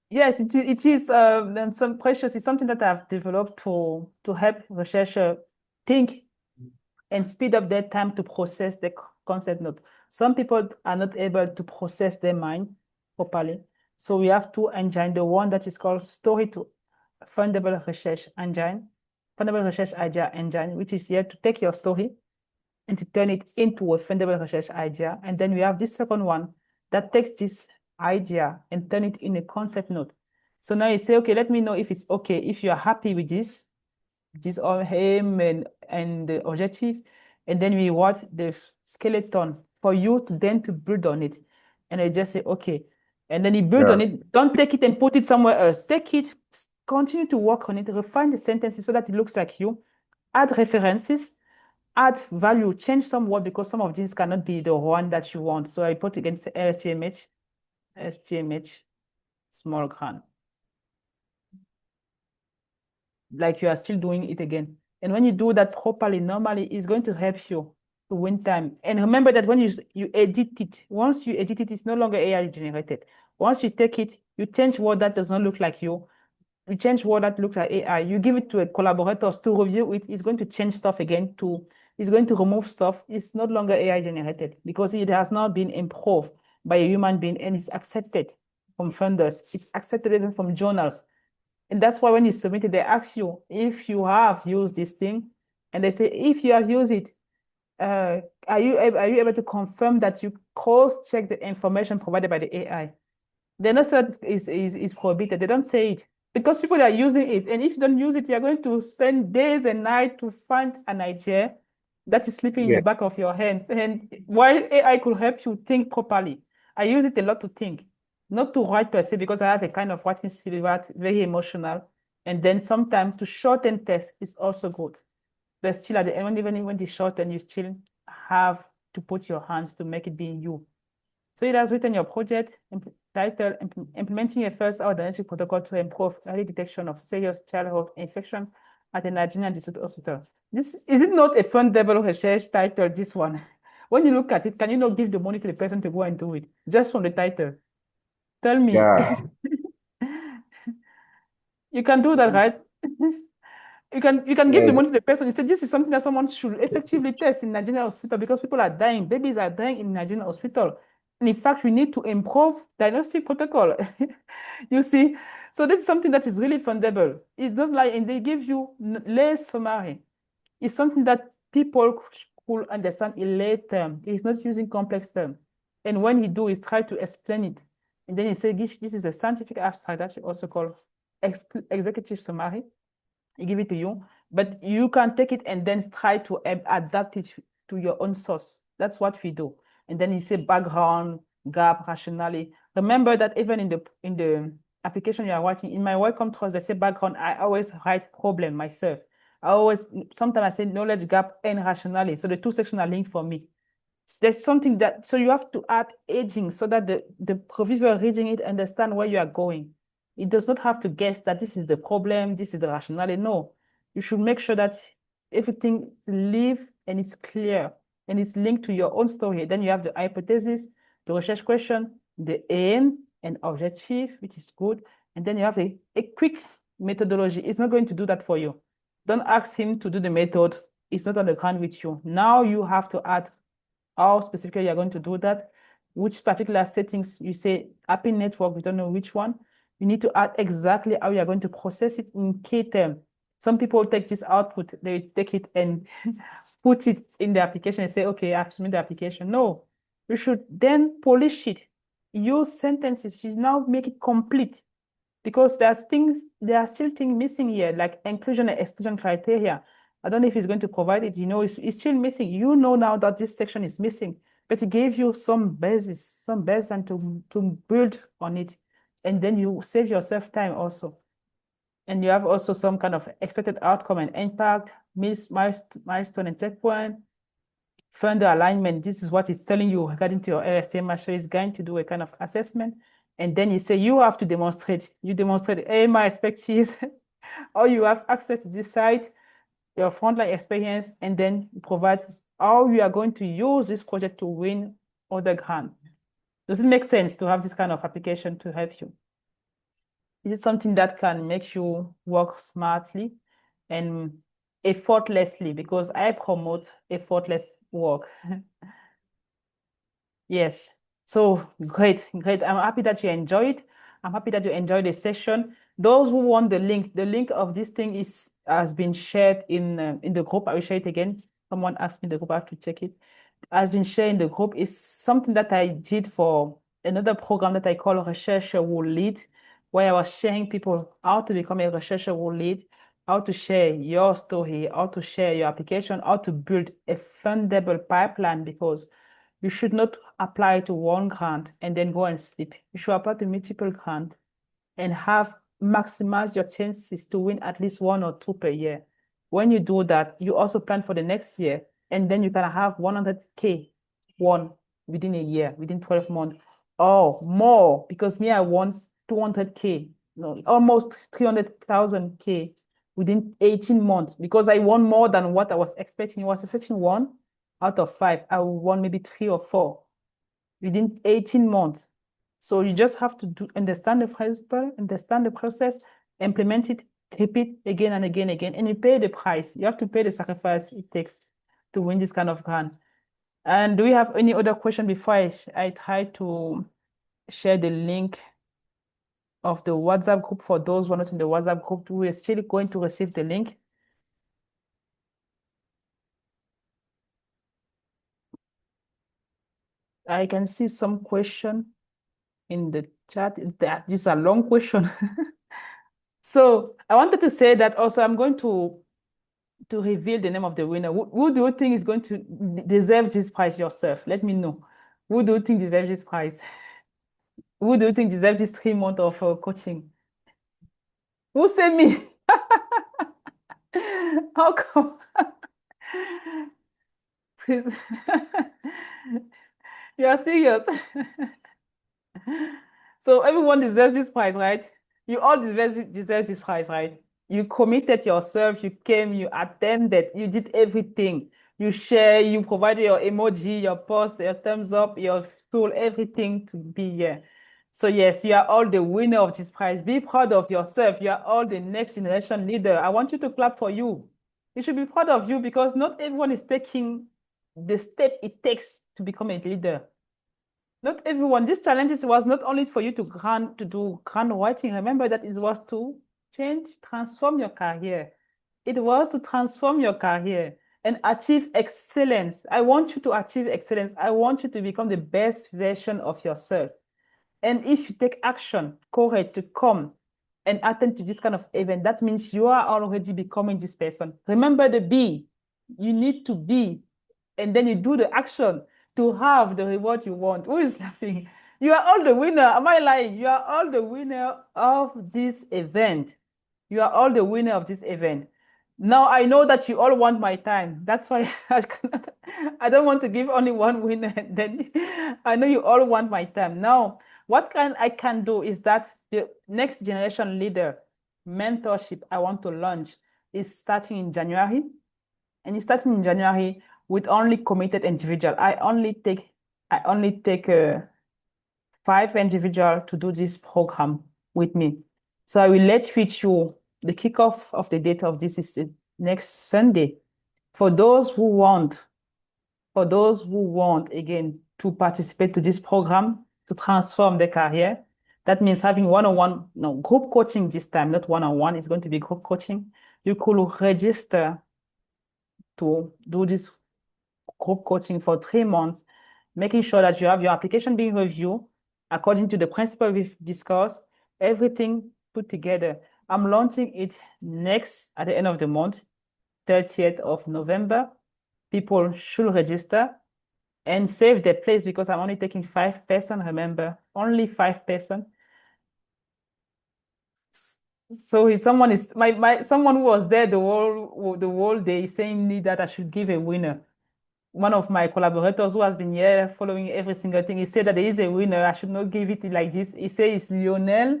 Yes, it is some precious. It's something that I've developed to help researchers think and speed up their time to process the concept note. Some people are not able to process their mind properly. So we have two engines, the one that is called story to fundable research engine, fundable research idea engine, which is here to take your story and to turn it into a fundable research idea. And then we have this second one that takes this idea and turn it in a concept note. So now you say, okay, let me know if it's okay, if you are happy with this aim and the objective, and then we want the skeleton for you to then to build on it. And I just say, okay, and then you build on it. Don't take it and put it somewhere else. Take it, continue to work on it, refine the sentences so that it looks like you, add references, add value, change some word because some of these cannot be the one that you want. So I put against STMH, small grant. Like you are still doing it again. And when you do that properly, normally it's going to help you to win time. And remember that when you edit it, once you edit it, it's no longer AI generated. Once you take it, you change word that does not look like you change word that looks like AI, you give it to a collaborator to review it, it's going to change stuff again it's going to remove stuff. It's no longer AI generated because it has not been improved by a human being and it's accepted from funders. It's accepted even from journals. And that's why when you submit it, they ask you if you have used this thing. And they say, if you have used it, are you able to confirm that you cross-check the information provided by the AI? They're not sure is prohibited. They don't say it because people are using it. And if you don't use it, you're going to spend days and nights to find an idea that is sleeping in the back of your hand. And while AI could help you think properly, I use it a lot to think, not to write per se, because I have a kind of writing style that's very emotional. And then sometimes to shorten text is also good. But still at the end, even when it's shortened, you still have to put your hands to make it be you. So it has written your project title, implementing a first diagnostic protocol to improve early detection of serious childhood infection at a Nigerian district hospital. Is it not a fundable research title, this one? When you look at it, can you not give the money to the person to go and do it? Just from the title. Tell me. Yeah. You can do that, right? You can give the Yes. money to the person. You say this is something that someone should effectively test in Nigerian hospital because people are dying. Babies are dying in Nigerian hospital. And in fact, we need to improve diagnostic protocol. You see, so this is something that is really fundable. It's not like, and they give you less summary. It's something that people could understand in lay term. He's not using complex term. And when he do, is try to explain it. And then he say, this is a scientific abstract that you also call executive summary. He give it to you, but you can take it and then try to adapt it to your own source. That's what we do. And then you say background, gap, rationale. Remember that even in the application you are writing, in my welcome trust, they say background, I always write problem myself. Sometimes I say knowledge gap and rationale. So the two sections are linked for me. There's something that, so you have to add aging so that the provisional reading it understand where you are going. It does not have to guess that this is the problem, this is the rationale. No, you should make sure that everything live and it's clear and it's linked to your own story. Then you have the hypothesis, the research question, the aim and objective, which is good. And then you have a quick methodology. It's not going to do that for you. Don't ask him to do the method. It's not on the ground with you. Now you have to add how specifically you're going to do that, which particular settings. You say happy network, we don't know which one. You need to add exactly how you're going to process it in key term. Some people take this output, they take it and put it in the application and say, okay, I've submitted the application. No, you should then polish it. Use sentences, you now make it complete because there are still things missing here, like inclusion and exclusion criteria. I don't know if he's going to provide it, it's still missing. You know now that this section is missing, but it gave you some basis and to build on it. And then you save yourself time also. And you have also some kind of expected outcome and impact, milestone and checkpoint, funder alignment. This is what it's telling you regarding to your LSTM master is going to do a kind of assessment. And then you say you have to demonstrate. You demonstrate, hey, my expertise, or you have access to this site, your frontline experience, and then you provide how you are going to use this project to win other grant. Does it make sense to have this kind of application to help you? Is it something that can make you work smartly and effortlessly? Because I promote effortless work. Yes. So great. I'm happy that you enjoyed. I'm happy that you enjoyed the session. Those who want the link of this thing has been shared in the group. I will share it again. Someone asked me the group. I have to check it. Has been shared in the group. Is something that I did for another program that I call Recherche Will Lead, where I was sharing people how to become a researcher will lead, how to share your story, how to share your application, how to build a fundable pipeline, because you should not apply to one grant and then go and sleep. You should apply to multiple grants and maximize your chances to win at least 1 or 2 per year. When you do that, you also plan for the next year. and then you can have 100K won within a year, within 12 months, or more, because me, I want 200K, no, almost 300,000 K within 18 months, because I won more than what I was expecting. I was expecting 1 out of 5. I won maybe 3 or 4 within 18 months. So you just have to understand the principle, understand the process, implement it, repeat again and again, and you pay the price. You have to pay the sacrifice it takes to win this kind of grant. And do we have any other question before I try to share the link of the WhatsApp group for those who are not in the WhatsApp group? We are still going to receive the link. I can see some question in the chat. This is a long question. So I wanted to say that also I'm going to reveal the name of the winner. Who do you think is going to deserve this prize yourself? Let me know. Who do you think deserves this prize? Who do you think deserves this 3 months of coaching? Who say me? How come? You are serious? So everyone deserves this prize, right? You all deserve this prize, right? You committed yourself, you came, you attended, you did everything. You share, you provided your emoji, your post, your thumbs up, your tool, everything to be here. So yes, you are all the winner of this prize. Be proud of yourself. You are all the next generation leader. I want you to clap for you. You should be proud of you, because not everyone is taking the step it takes to become a leader. Not everyone. This challenge was not only for you to do grant writing. Remember that it was to transform your career. It was to transform your career and achieve excellence. I want you to achieve excellence. I want you to become the best version of yourself. And if you take action, courage to come and attend to this kind of event, that means you are already becoming this person. Remember the be. You need to be, and then you do the action to have the reward you want. Who is laughing? You are all the winner. Am I lying? You are all the winner of this event. You are all the winner of this event. Now I know that you all want my time. That's why I don't want to give only one winner. Then I know you all want my time. Now, what I can do is that the next generation leader mentorship I want to launch is starting in January. And it's starting in January with only committed individual. I only take 5 individuals to do this program with me. So I will let you the kickoff of the date of this is next Sunday. For those who want again to participate to this program to transform their career, that means having one-on-one, no, group coaching this time, not one-on-one. It's going to be group coaching. You could register to do this group coaching for 3 months, making sure that you have your application being reviewed according to the principle we've discussed, everything put together. I'm launching it next at the end of the month, 30th of November. People should register and save their place, because I'm only taking 5 persons, remember, only 5 persons. So if someone is someone who was there the whole day saying me that I should give a winner. One of my collaborators who has been here following every single thing, he said that there is a winner. I should not give it like this. He said it's Lionel.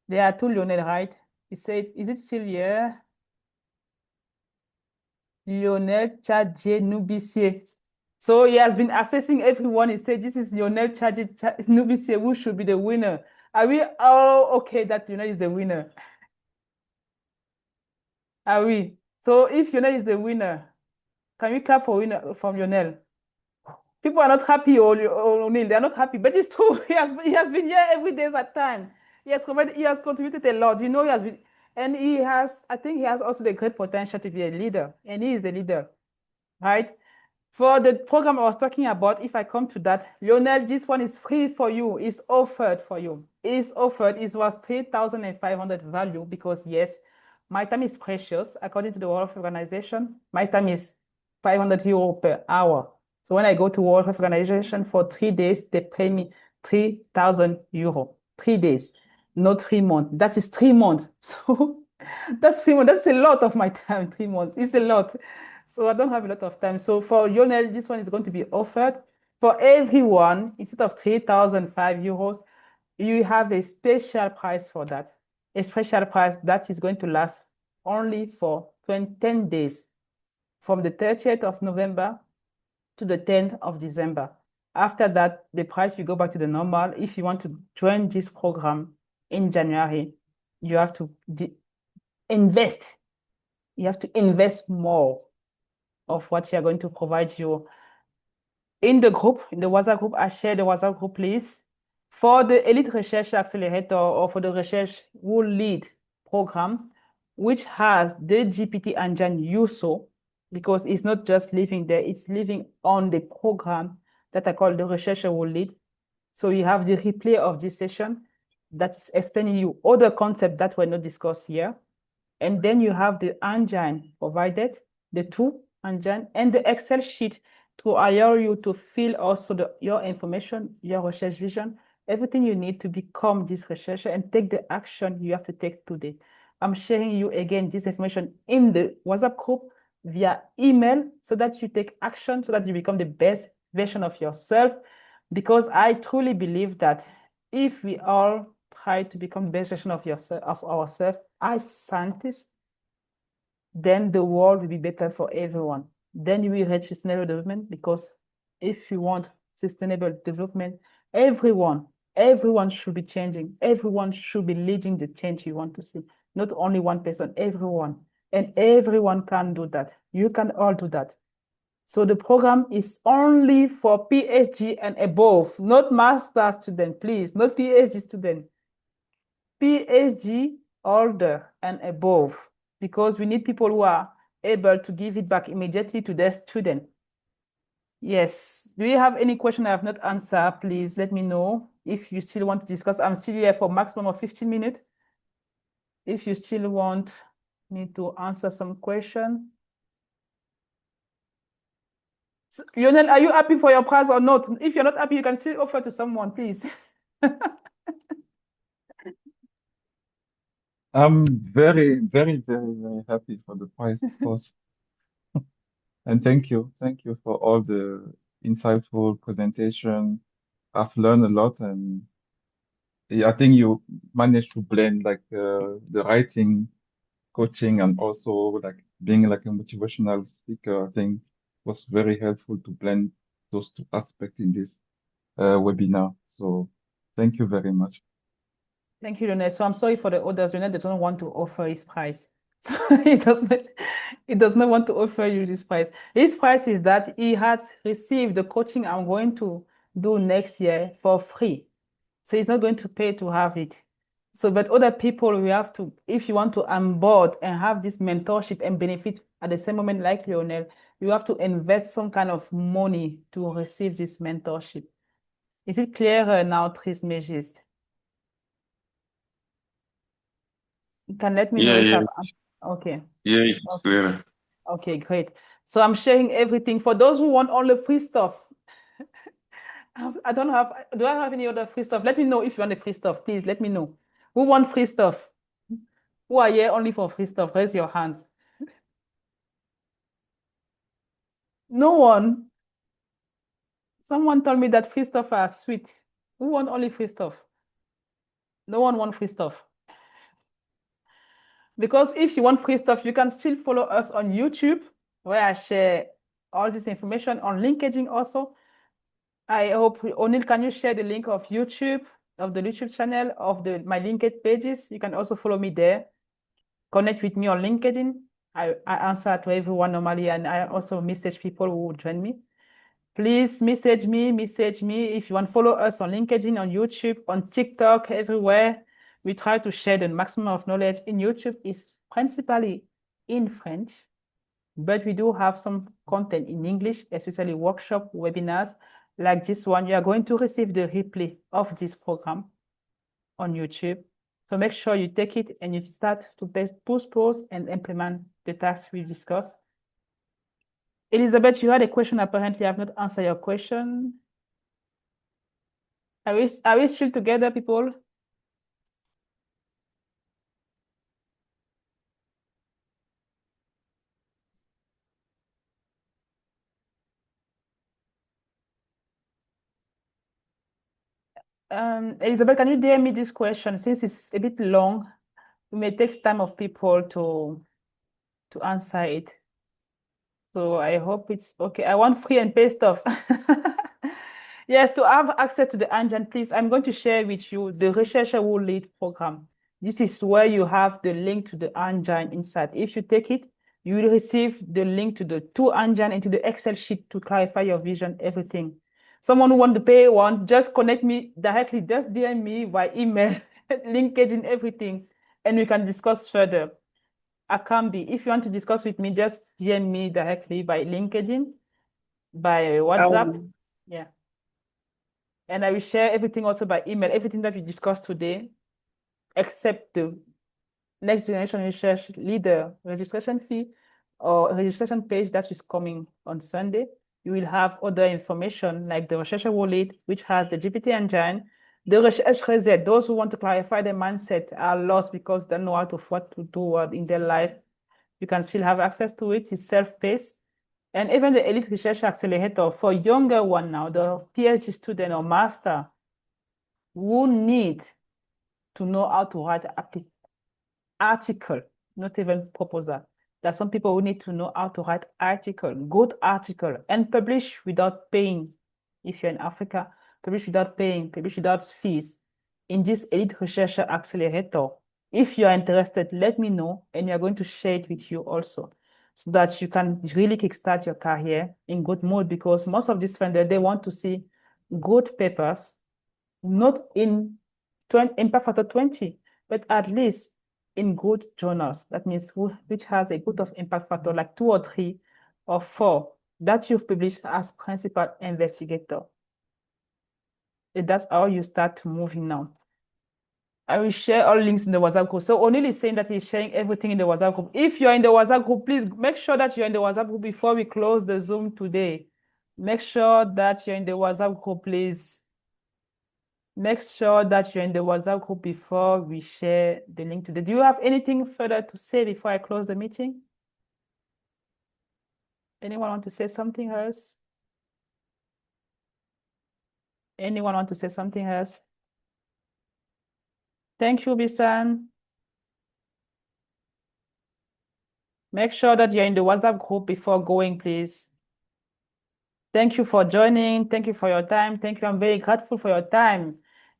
There are 2 Lionel, right? He said, is it still here? Lionel Chadje Nubisie. So he has been assessing everyone. He said, this is Lionel Chadje Nubisie, who should be the winner. Are we all okay that Lionel is the winner? Are we? So if Lionel is the winner, can we clap for winner from Lionel? People are not happy, or O'Neill, they are not happy, but it's true. He has been here every day at time. He has contributed a lot. You know, he has been, and I think he has also the great potential to be a leader, and he is a leader, right? For the program I was talking about, if I come to that, Lionel, this one is free for you. It's offered for you. It's offered. It was 3,500 value, because yes, my time is precious. According to the World Health Organization, my time is 500 € per hour. So when I go to World Health Organization for 3 days, they pay me 3,000 €. 3 days, not 3 months. That is 3 months. So that's 3 months. That's a lot of my time. 3 months. It's a lot. So I don't have a lot of time. So for Lionel, this one is going to be offered for everyone. Instead of 3,005 euros, you have a special price for that. A special price that is going to last only for 10 days, from the 30th of November to the 10th of December. After that, the price will go back to the normal. If you want to join this program in January, you have to invest. You have to invest more of what you are going to provide you. In the group, in the WhatsApp group, I share the WhatsApp group list for the Elite Research Accelerator or for the Research Will Lead program, which has the GPT engine USO, because it's not just living there, it's living on the program that I call the Research Will Lead. So you have the replay of this session that's explaining you all the concepts that were not discussed here. And then you have the engine provided, the two engine, and the Excel sheet to allow you to fill also your information, your research vision, everything you need to become this researcher and take the action you have to take today. I'm sharing you again this information in the WhatsApp group via email so that you take action, so that you become the best version of yourself. Because I truly believe that if we all try to become the best version of ourselves as scientists, then the world will be better for everyone. Then you will reach sustainable development, because if you want sustainable development, everyone should be changing. Everyone should be leading the change you want to see. Not only one person, everyone. And everyone can do that. You can all do that. So the program is only for PhD and above, not master student, please, not PhD student. PhD holder and above, because we need people who are able to give it back immediately to their student. Yes. Do you have any question I have not answered? Please let me know. If you still want to discuss, I'm still here for maximum of 15 minutes. If you still want me to answer some question. So, Lionel, are you happy for your price or not? If you're not happy, you can still offer to someone, please. I'm very, very, very, very happy for the prize, of course. And thank you. Thank you for all the insightful presentation. I've learned a lot, and I think you managed to blend like the writing, coaching, and also like being like a motivational speaker. I think was very helpful to blend those two aspects in this webinar. So thank you very much. Thank you, Lionel. So I'm sorry for the others. Lionel doesn't want to offer his price. So he does not want to offer you this price. His price is that he has received the coaching I'm going to do next year for free. So he's not going to pay to have it. So, but other people, we have to, if you want to onboard and have this mentorship and benefit at the same moment like Lionel, you have to invest some kind of money to receive this mentorship. Is it clear now, Trismégiste? You can let me know if I've... Okay. Yeah, it's clear. Okay, great. So I'm sharing everything. For those who want all the free stuff, I don't have, do I have any other free stuff? Let me know if you want the free stuff, please let me know. Who want free stuff? Who are here only for free stuff? Raise your hands. No one. Someone told me that free stuff are sweet. Who want only free stuff? No one want free stuff. Because if you want free stuff, you can still follow us on YouTube, where I share all this information, on LinkedIn also. I hope, O'Neill, can you share the link of YouTube, of the YouTube channel, of my LinkedIn pages? You can also follow me there. Connect with me on LinkedIn. I answer to everyone normally, and I also message people who join me. Please message me if you want to follow us on LinkedIn, on YouTube, on TikTok, everywhere. We try to share the maximum of knowledge. In YouTube is principally in French, but we do have some content in English, especially workshop webinars like this one. You are going to receive the replay of this program on YouTube. So make sure you take it and you start to push pause and implement the tasks we discussed. Elizabeth, you had a question. Apparently, I have not answered your question. Are we still together, people? Elizabeth, can you DM me this question since it's a bit long? It may take time of people to answer it. So I hope it's okay. I want free and pay stuff. Yes, to have access to the engine, please, I'm going to share with you the Recherche Will Lead program. This is where you have the link to the engine inside. If you take it, you will receive the link to the two engine into the Excel sheet to clarify your vision, everything. Someone who want to pay one, just connect me directly, just DM me by email, LinkedIn, everything, and we can discuss further. I can be. If you want to discuss with me, just DM me directly by LinkedIn, by WhatsApp. Yeah. And I will share everything also by email, everything that we discussed today, except the next generation research leader registration fee or registration page that is coming on Sunday. You will have other information like the Recherche wallet, which has the GPT engine, the Recherche reset. Those who want to clarify their mindset are lost because they don't know what to do in their life. You can still have access to it. It's self-paced. And even the Elite Research Accelerator for younger one now, the PhD student or master who need to know how to write an article, not even proposal. There are some people who need to know how to write article, good article, and publish without paying. If you're in Africa, publish without paying, publish without fees in this Elite Research Accelerator. If you are interested, let me know, and we are going to share it with you also, so that you can really kickstart your career in good mode, because most of these funders, they want to see good papers, not in impact factor 20, but at least in good journals. That means which has a good of impact factor, like 2 or 3 or 4 that you've published as principal investigator. And that's how you start moving now. I will share all links in the WhatsApp group. So O'Neill is saying that he's sharing everything in the WhatsApp group. If you're in the WhatsApp group, please make sure that you're in the WhatsApp group before we close the Zoom today. Make sure that you're in the WhatsApp group, please. Make sure that you're in the WhatsApp group before we share the link today. Do you have anything further to say before I close the meeting? Anyone want to say something else? Anyone want to say something else? Thank you, Bisan. Make sure that you're in the WhatsApp group before going, please. Thank you for joining. Thank you for your time. Thank you. I'm very grateful for your time.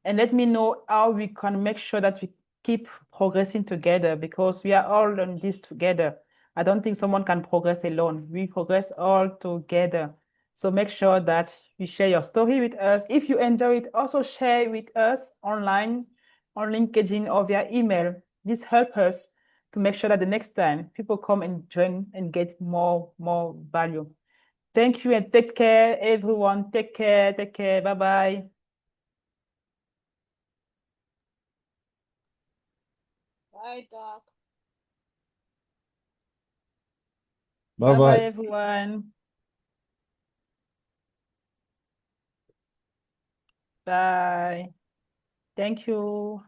And let me know how we can make sure that we keep progressing together, because we are all on this together. I don't think someone can progress alone. We progress all together. So make sure that you share your story with us. If you enjoy it, also share with us online, on LinkedIn or via email. This helps us to make sure that the next time people come and join and get more value. Thank you and take care, everyone. Take care. Take care. Bye-bye. Bye, Doc. Bye-bye, Bye-bye. everyone. Bye. Thank you.